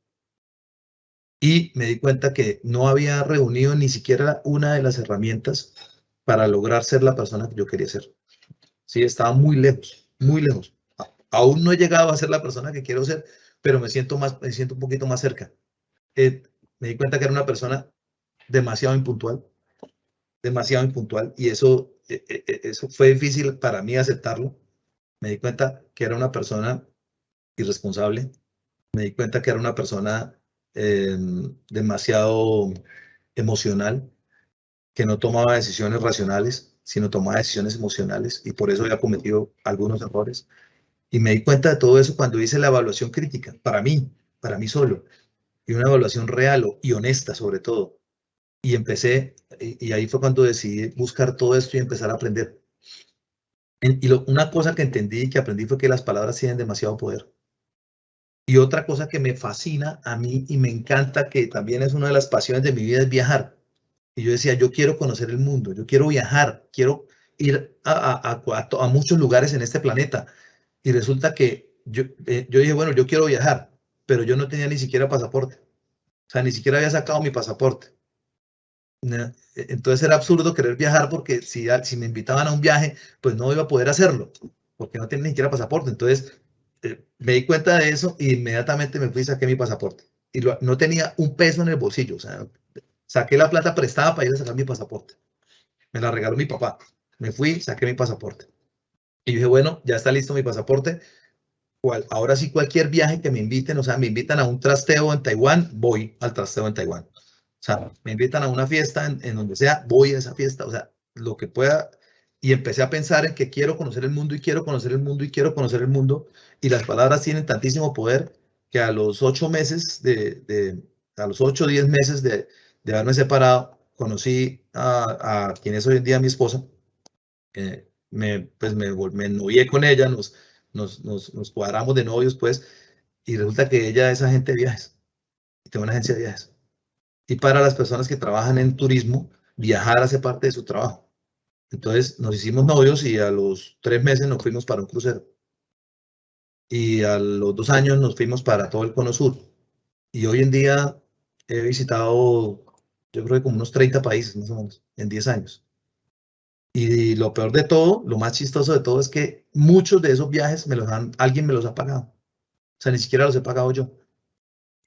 Y me di cuenta que no había reunido ni siquiera una de las herramientas para lograr ser la persona que yo quería ser. Sí, estaba muy lejos, muy lejos. Aún no he llegado a ser la persona que quiero ser, pero me siento un poquito más cerca. Me di cuenta que era una persona demasiado impuntual, y eso fue difícil para mí aceptarlo. Me di cuenta que era una persona irresponsable, me di cuenta que era una persona demasiado emocional, que no tomaba decisiones racionales, sino tomaba decisiones emocionales y por eso había cometido algunos errores. Y me di cuenta de todo eso cuando hice la evaluación crítica, para mí solo, y una evaluación real y honesta sobre todo. Y empecé, y ahí fue cuando decidí buscar todo esto y empezar a aprender. Una cosa que entendí y que aprendí fue que las palabras tienen demasiado poder. Y otra cosa que me fascina a mí y me encanta, que también es una de las pasiones de mi vida, es viajar. Y yo decía, yo quiero conocer el mundo, yo quiero viajar, quiero ir a muchos lugares en este planeta. Y resulta que yo dije, bueno, yo quiero viajar, pero yo no tenía ni siquiera pasaporte. O sea, ni siquiera había sacado mi pasaporte. Entonces era absurdo querer viajar porque si me invitaban a un viaje, pues no iba a poder hacerlo, porque no tenía ni siquiera pasaporte. Entonces me di cuenta de eso y inmediatamente me fui y saqué mi pasaporte. Y no tenía un peso en el bolsillo, o sea, saqué la plata prestada para ir a sacar mi pasaporte. Me la regaló mi papá. Me fui, saqué mi pasaporte. Y dije, bueno, ya está listo mi pasaporte. Ahora sí, cualquier viaje que me inviten, o sea, me invitan a un trasteo en Taiwán, voy al trasteo en Taiwán. O sea, me invitan a una fiesta en donde sea, voy a esa fiesta, o sea, lo que pueda. Y empecé a pensar en que quiero conocer el mundo y quiero conocer el mundo y quiero conocer el mundo. Y las palabras tienen tantísimo poder que a los 8 meses a los 8 o 10 meses de haberme separado, conocí a quien es hoy en día mi esposa. Me novié con ella, nos cuadramos de novios, pues, y resulta que ella es agente de viajes, tiene una agencia de viajes. Y para las personas que trabajan en turismo, viajar hace parte de su trabajo. Entonces nos hicimos novios y a los 3 meses nos fuimos para un crucero. Y a los 2 años nos fuimos para todo el Cono Sur. Y hoy en día he visitado, yo creo que como unos 30 países más o menos, en 10 años. Y lo peor de todo, lo más chistoso de todo es que muchos de esos viajes alguien me los ha pagado. O sea, ni siquiera los he pagado yo.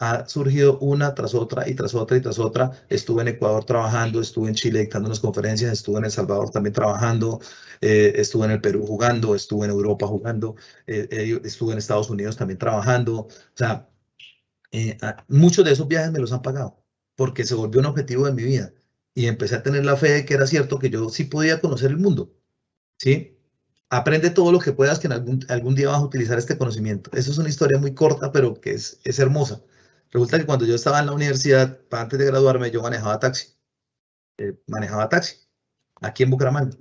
Ha surgido una tras otra y tras otra y tras otra. Estuve en Ecuador trabajando, estuve en Chile dictando unas conferencias, estuve en El Salvador también trabajando, estuve en el Perú jugando, estuve en Europa jugando, estuve en Estados Unidos también trabajando. O sea, muchos de esos viajes me los han pagado porque se volvió un objetivo de mi vida y empecé a tener la fe de que era cierto que yo sí podía conocer el mundo, ¿sí? Aprende todo lo que puedas que en algún día vas a utilizar este conocimiento. Eso es una historia muy corta, pero que es hermosa. Resulta que cuando yo estaba en la universidad, antes de graduarme, yo manejaba taxi aquí en Bucaramanga.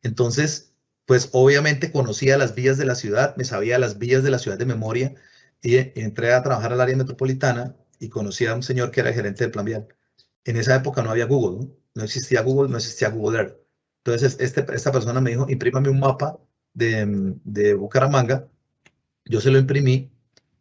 Entonces, pues obviamente conocía las vías de la ciudad, me sabía las vías de la ciudad de memoria y entré a trabajar al área metropolitana y conocí a un señor que era el gerente del Plan Vial. En esa época no había Google, ¿no? No existía Google, no existía Google Earth. Entonces, esta persona me dijo, imprímame un mapa de Bucaramanga. Yo se lo imprimí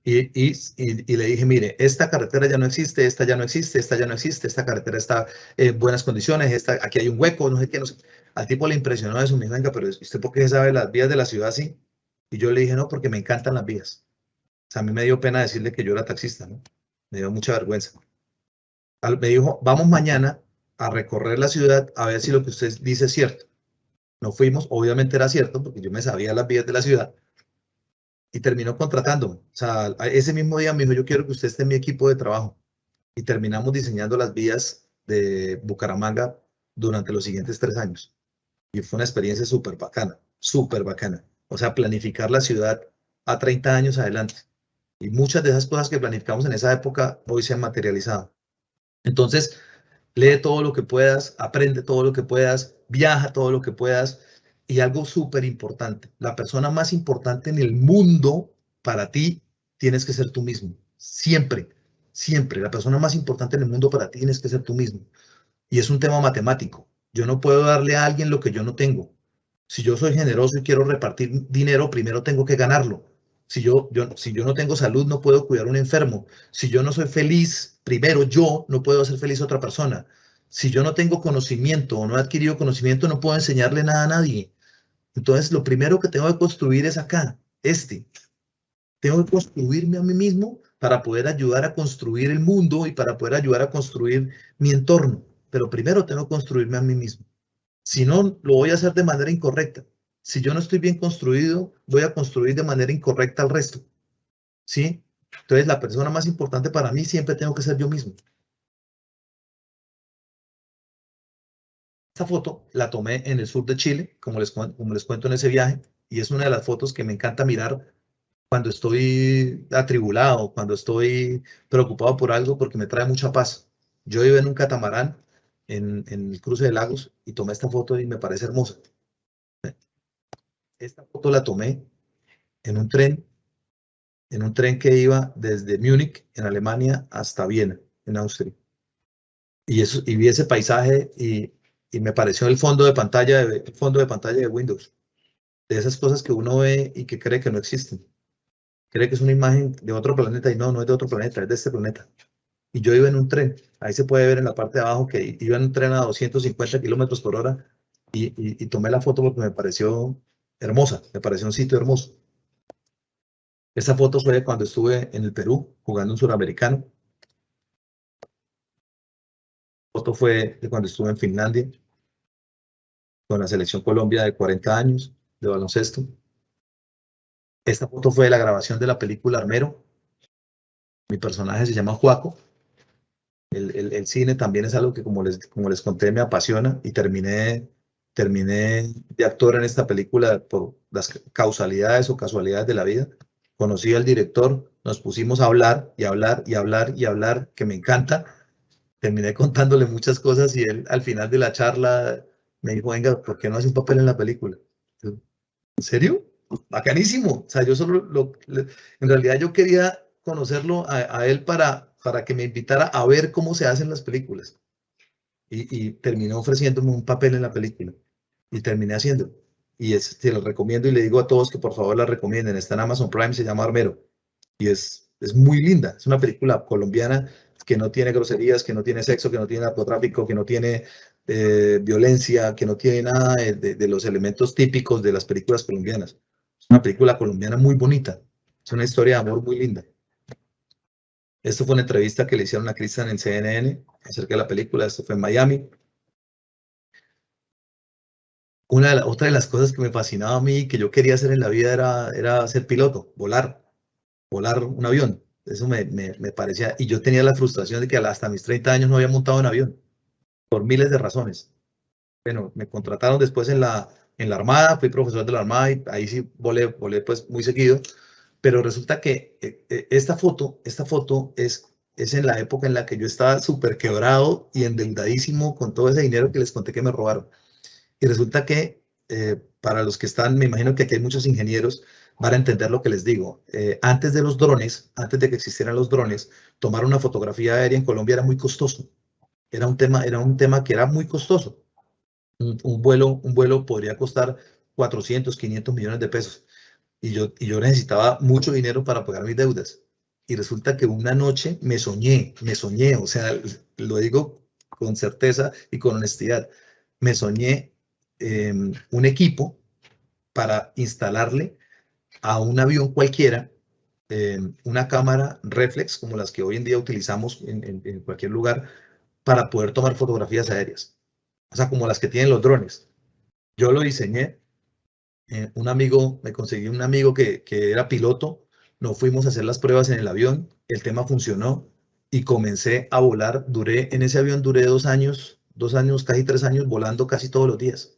y le dije, mire, esta carretera ya no existe, esta ya no existe, esta ya no existe, esta carretera está en buenas condiciones, aquí hay un hueco, no sé qué, no sé. Al tipo le impresionó eso, me dijo, venga, pero ¿usted por qué sabe las vías de la ciudad así? Y yo le dije, no, porque me encantan las vías. O sea, a mí me dio pena decirle que yo era taxista, ¿no? Me dio mucha vergüenza. Me dijo, vamos mañana a recorrer la ciudad a ver si lo que usted dice es cierto. No fuimos, obviamente era cierto, porque yo me sabía las vías de la ciudad y terminó contratándome. O sea, ese mismo día me dijo, yo quiero que usted esté en mi equipo de trabajo. Y terminamos diseñando las vías de Bucaramanga durante los siguientes 3 años. Y fue una experiencia súper bacana, súper bacana. O sea, planificar la ciudad a 30 años adelante. Y muchas de esas cosas que planificamos en esa época hoy se han materializado. Entonces, lee todo lo que puedas, aprende todo lo que puedas, viaja todo lo que puedas. Y algo súper importante, la persona más importante en el mundo para ti tienes que ser tú mismo. Siempre, siempre. La persona más importante en el mundo para ti tienes que ser tú mismo. Y es un tema matemático. Yo no puedo darle a alguien lo que yo no tengo. Si yo soy generoso y quiero repartir dinero, primero tengo que ganarlo. Si yo no tengo salud, no puedo cuidar a un enfermo. Si yo no soy feliz, primero yo no puedo hacer feliz a otra persona. Si yo no tengo conocimiento o no he adquirido conocimiento, no puedo enseñarle nada a nadie. Entonces, lo primero que tengo que construir es acá, Tengo que construirme a mí mismo para poder ayudar a construir el mundo y para poder ayudar a construir mi entorno. Pero primero tengo que construirme a mí mismo. Si no, lo voy a hacer de manera incorrecta. Si yo no estoy bien construido, voy a construir de manera incorrecta al resto. ¿Sí? Entonces, la persona más importante para mí siempre tengo que ser yo mismo. Esta foto la tomé en el sur de Chile, como les cuento en ese viaje, y es una de las fotos que me encanta mirar cuando estoy atribulado, cuando estoy preocupado por algo, porque me trae mucha paz. Yo iba en un catamarán en el cruce de lagos y tomé esta foto y me parece hermosa. Esta foto la tomé en un tren que iba desde Múnich, en Alemania, hasta Viena, en Austria. Y vi ese paisaje y me pareció el fondo de pantalla de Windows, de esas cosas que uno ve y que cree que no existen. Cree que es una imagen de otro planeta y no, no es de otro planeta, es de este planeta. Y yo iba en un tren, ahí se puede ver en la parte de abajo que iba en un tren a 250 kilómetros por hora y tomé la foto porque me pareció hermosa, me pareció un sitio hermoso. Esta foto fue de cuando estuve en el Perú jugando un suramericano. La foto fue de cuando estuve en Finlandia con la selección Colombia de 40 años de baloncesto. Esta foto fue de la grabación de la película Armero. Mi personaje se llama Juaco. El cine también es algo que, como les conté, me apasiona y terminé de actor en esta película por las causalidades o casualidades de la vida. Conocí al director, nos pusimos a hablar y hablar y hablar y hablar, que me encanta. Terminé contándole muchas cosas y él al final de la charla me dijo, venga, ¿por qué no hace un papel en la película? Yo, ¿en serio? Bacanísimo. O sea, yo en realidad yo quería conocerlo a él para que me invitara a ver cómo se hacen las películas. Y terminó ofreciéndome un papel en la película. Y terminé haciendo. Y se lo recomiendo y le digo a todos que por favor la recomienden. Está en Amazon Prime, se llama Armero. Y es muy linda. Es una película colombiana que no tiene groserías, que no tiene sexo, que no tiene narcotráfico, que no tiene violencia, que no tiene nada de los elementos típicos de las películas colombianas. Es una película colombiana muy bonita. Es una historia de amor muy linda. Esto fue una entrevista que le hicieron a Cristian en CNN acerca de la película. Esto fue en Miami. Otra de las cosas que me fascinaba a mí, que yo quería hacer en la vida, era ser piloto, volar un avión. Eso me parecía, y yo tenía la frustración de que hasta mis 30 años no había montado un avión, por miles de razones. Bueno, me contrataron después en la Armada, fui profesor de la Armada y ahí sí volé pues muy seguido, pero resulta que esta foto es en la época en la que yo estaba súper quebrado y endeudadísimo con todo ese dinero que les conté que me robaron. Y resulta que para los que están, me imagino que aquí hay muchos ingenieros, van a entender lo que les digo. Antes de los drones, antes de que existieran los drones, tomar una fotografía aérea en Colombia era muy costoso. Era un tema que era muy costoso. Un vuelo podría costar 400, 500 millones de pesos. Y yo necesitaba mucho dinero para pagar mis deudas. Y resulta que una noche me soñé, o sea, lo digo con certeza y con honestidad, me soñé un equipo para instalarle a un avión cualquiera una cámara reflex, como las que hoy en día utilizamos en cualquier lugar, para poder tomar fotografías aéreas. O sea, como las que tienen los drones. Yo lo diseñé. Me conseguí un amigo que era piloto. Nos fuimos a hacer las pruebas en el avión. El tema funcionó y comencé a volar. En ese avión duré 2 años, casi 3 años, volando casi todos los días,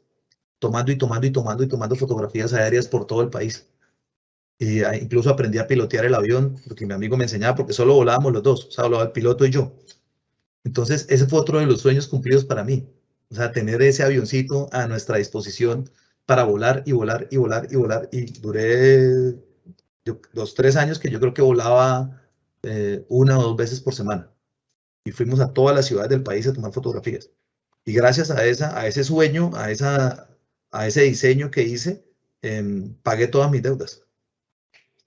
tomando fotografías aéreas por todo el país. Y incluso aprendí a pilotear el avión, porque mi amigo me enseñaba, porque solo volábamos los dos, o sea, volaba el piloto y yo. Entonces, ese fue otro de los sueños cumplidos para mí. O sea, tener ese avioncito a nuestra disposición para volar y volar y volar y volar. Y duré los 3 años que yo creo que volaba 1 o 2 veces por semana. Y fuimos a todas las ciudades del país a tomar fotografías. Y gracias a ese sueño, a ese diseño que hice, pagué todas mis deudas.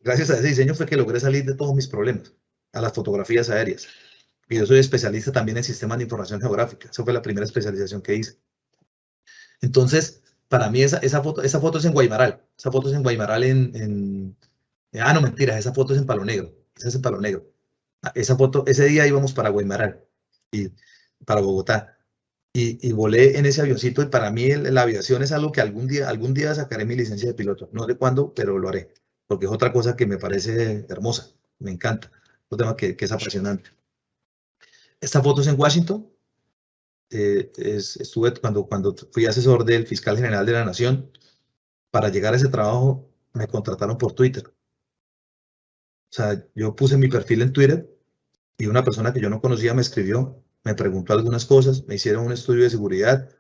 Gracias a ese diseño fue que logré salir de todos mis problemas, a las fotografías aéreas. Y yo soy especialista también en sistemas de información geográfica. Esa fue la primera especialización que hice. Entonces, para mí esa foto es en Guaymaral. Esa foto es en Guaymaral no, mentira, esa foto es en Palo Negro. Esa es en Palo Negro. Esa foto, ese día íbamos para Guaymaral, y para Bogotá. Y volé en ese avioncito, y para mí la aviación es algo que algún día sacaré mi licencia de piloto. No sé cuándo, pero lo haré, porque es otra cosa que me parece hermosa, me encanta, un tema que es apasionante. Esta foto es en Washington. Estuve cuando fui asesor del fiscal general de la Nación. Para llegar a ese trabajo me contrataron por Twitter. O sea, yo puse mi perfil en Twitter y una persona que yo no conocía me escribió, me preguntó algunas cosas, me hicieron un estudio de seguridad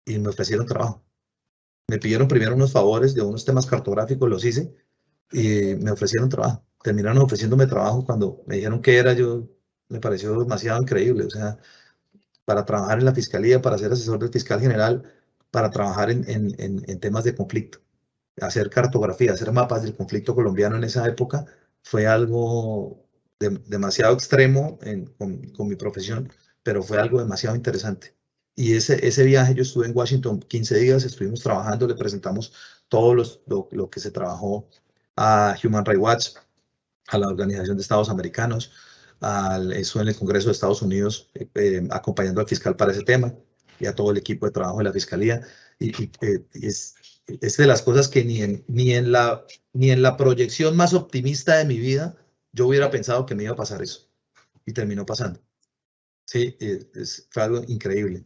y me ofrecieron trabajo. Me pidieron primero unos favores de unos temas cartográficos, los hice y me ofrecieron trabajo. Terminaron ofreciéndome trabajo cuando me dijeron que era yo, me pareció demasiado increíble. O sea, para trabajar en la fiscalía, para ser asesor del fiscal general, para trabajar en temas de conflicto, hacer cartografía, hacer mapas del conflicto colombiano en esa época, fue algo demasiado extremo con mi profesión, pero fue algo demasiado interesante. Y ese viaje, yo estuve en Washington 15 días, estuvimos trabajando, le presentamos todo lo que se trabajó a Human Rights Watch, a la Organización de Estados Americanos, eso en el Congreso de Estados Unidos, acompañando al fiscal para ese tema y a todo el equipo de trabajo de la Fiscalía. Y Es de las cosas que ni en la proyección más optimista de mi vida yo hubiera pensado que me iba a pasar eso. Y terminó pasando. Sí, fue algo increíble.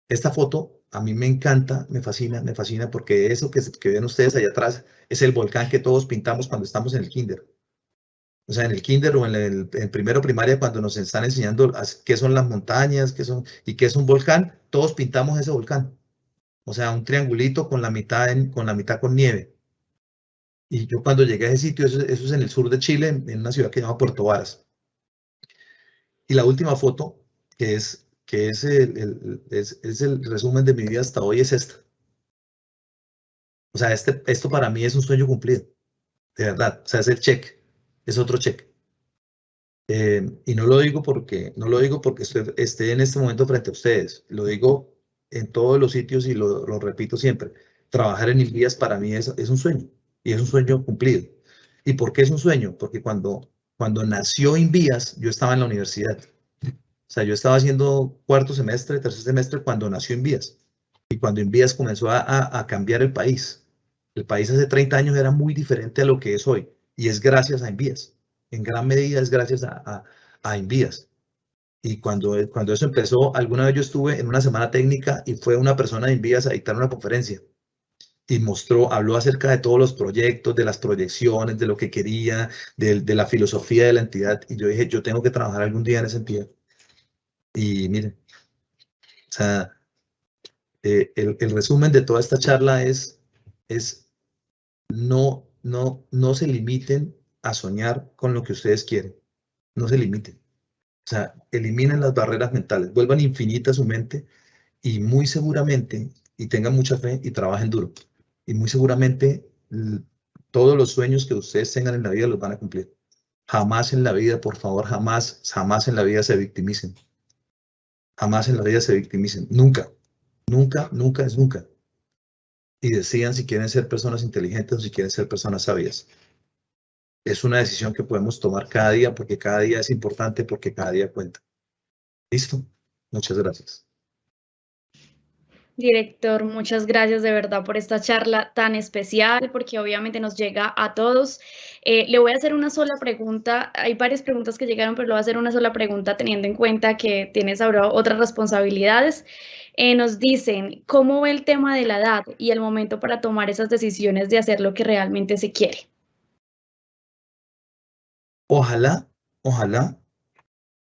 Esta foto a mí me encanta, me fascina porque eso que ven ustedes allá atrás es el volcán que todos pintamos cuando estamos en el kinder. O sea, en el kinder o en primero primaria, cuando nos están enseñando qué son las montañas, y qué es un volcán, todos pintamos ese volcán. O sea, un triangulito con la mitad con nieve. Y yo cuando llegué a ese sitio, eso es en el sur de Chile, en una ciudad que se llama Puerto Varas. Y la última foto, que es el resumen de mi vida hasta hoy, es esta. O sea, esto para mí es un sueño cumplido, de verdad. O sea, es el check, es otro check. Y no lo digo porque esté en este momento frente a ustedes. Lo digo en todos los sitios y lo repito siempre. Trabajar en Invías para mí es un sueño y es un sueño cumplido. ¿Y por qué es un sueño? Porque cuando nació Invías, yo estaba en la universidad. O sea, yo estaba haciendo cuarto semestre, tercer semestre cuando nació Invías. Y cuando Invías comenzó a cambiar el país. El país hace 30 años era muy diferente a lo que es hoy. Y es gracias a Invías. En gran medida es gracias a Invías. Y cuando eso empezó, alguna vez yo estuve en una semana técnica y fue una persona de Invías a dictar una conferencia. Y habló acerca de todos los proyectos, de las proyecciones, de lo que quería, de la filosofía de la entidad. Y yo dije, yo tengo que trabajar algún día en esa entidad. Y miren, o sea, el resumen de toda esta charla es no se limiten a soñar con lo que ustedes quieren. No se limiten. O sea, eliminen las barreras mentales, vuelvan infinita su mente y muy seguramente, y tengan mucha fe y trabajen duro. Y muy seguramente todos los sueños que ustedes tengan en la vida los van a cumplir. Jamás en la vida, por favor, jamás en la vida se victimicen. Jamás en la vida se victimicen. Nunca, nunca es nunca. Y decidan si quieren ser personas inteligentes o si quieren ser personas sabias. Es una decisión que podemos tomar cada día porque cada día es importante, porque cada día cuenta. ¿Listo? Muchas gracias. Director, muchas gracias de verdad por esta charla tan especial, porque obviamente nos llega a todos. Le voy a hacer una sola pregunta. Hay varias preguntas que llegaron, pero le voy a hacer una sola pregunta teniendo en cuenta que tienes ahora otras responsabilidades. Nos dicen, ¿cómo ve el tema de la edad y el momento para tomar esas decisiones de hacer lo que realmente se quiere? Ojalá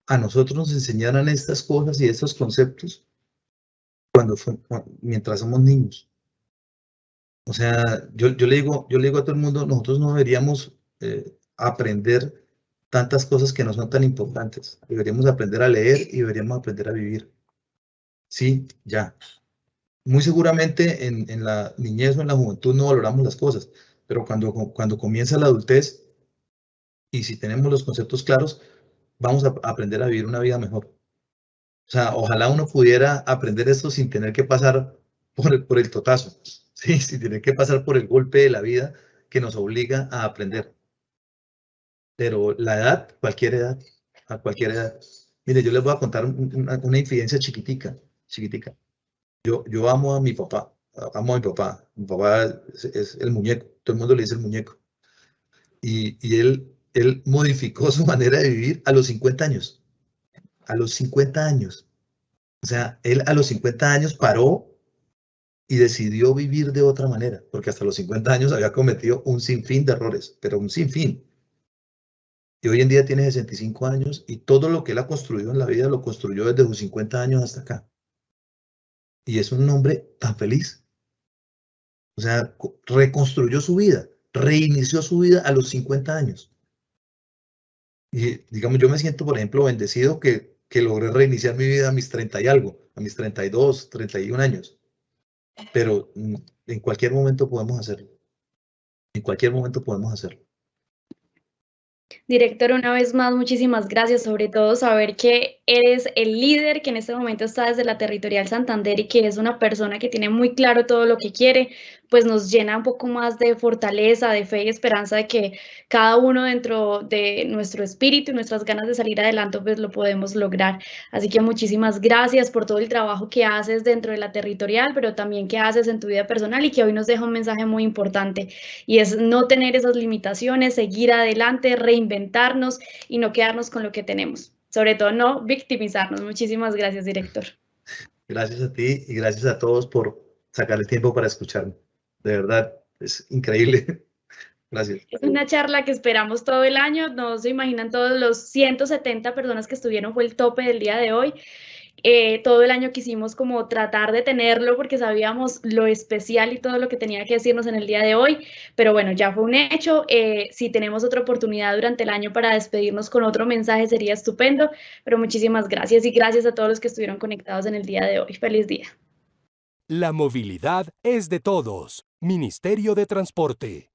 a nosotros nos enseñaran estas cosas y estos conceptos mientras somos niños. O sea, yo le digo a todo el mundo, nosotros no deberíamos aprender tantas cosas que no son tan importantes. Deberíamos aprender a leer y deberíamos aprender a vivir. Sí, ya. Muy seguramente en la niñez o en la juventud no valoramos las cosas, pero cuando comienza la adultez y si tenemos los conceptos claros, vamos a aprender a vivir una vida mejor. O sea, ojalá uno pudiera aprender esto sin tener que pasar por el totazo, ¿sí? Sin tener que pasar por el golpe de la vida que nos obliga a aprender. Pero la edad, a cualquier edad. Mire, yo les voy a contar una infidencia chiquitica. Yo amo a mi papá, Mi papá es el muñeco, todo el mundo le dice el muñeco. Y él modificó su manera de vivir a los 50 años. A los 50 años. O sea, él a los 50 años paró y decidió vivir de otra manera, porque hasta los 50 años había cometido un sinfín de errores, pero un sinfín. Y hoy en día tiene 65 años y todo lo que él ha construido en la vida lo construyó desde sus 50 años hasta acá. Y es un hombre tan feliz. O sea, reconstruyó su vida, reinició su vida a los 50 años. Y digamos, yo me siento, por ejemplo, bendecido que logré reiniciar mi vida a mis 30 y algo, a mis 32, 31 años. Pero en cualquier momento podemos hacerlo. En cualquier momento podemos hacerlo. Director, una vez más, muchísimas gracias, sobre todo saber que eres el líder que en este momento está desde la Territorial Santander y que es una persona que tiene muy claro todo lo que quiere, pues nos llena un poco más de fortaleza, de fe y esperanza de que cada uno dentro de nuestro espíritu y nuestras ganas de salir adelante, pues lo podemos lograr. Así que muchísimas gracias por todo el trabajo que haces dentro de la territorial, pero también que haces en tu vida personal y que hoy nos deja un mensaje muy importante y es no tener esas limitaciones, seguir adelante, reinventarnos y no quedarnos con lo que tenemos. Sobre todo no victimizarnos. Muchísimas gracias, director. Gracias a ti y gracias a todos por sacar el tiempo para escucharme. De verdad, es increíble. Gracias. Es una charla que esperamos todo el año. No se imaginan todos los 170 personas que estuvieron, fue el tope del día de hoy. Todo el año quisimos como tratar de tenerlo porque sabíamos lo especial y todo lo que tenía que decirnos en el día de hoy, pero bueno, ya fue un hecho. Si tenemos otra oportunidad durante el año para despedirnos con otro mensaje sería estupendo, pero muchísimas gracias y gracias a todos los que estuvieron conectados en el día de hoy. Feliz día. La movilidad es de todos. Ministerio de Transporte.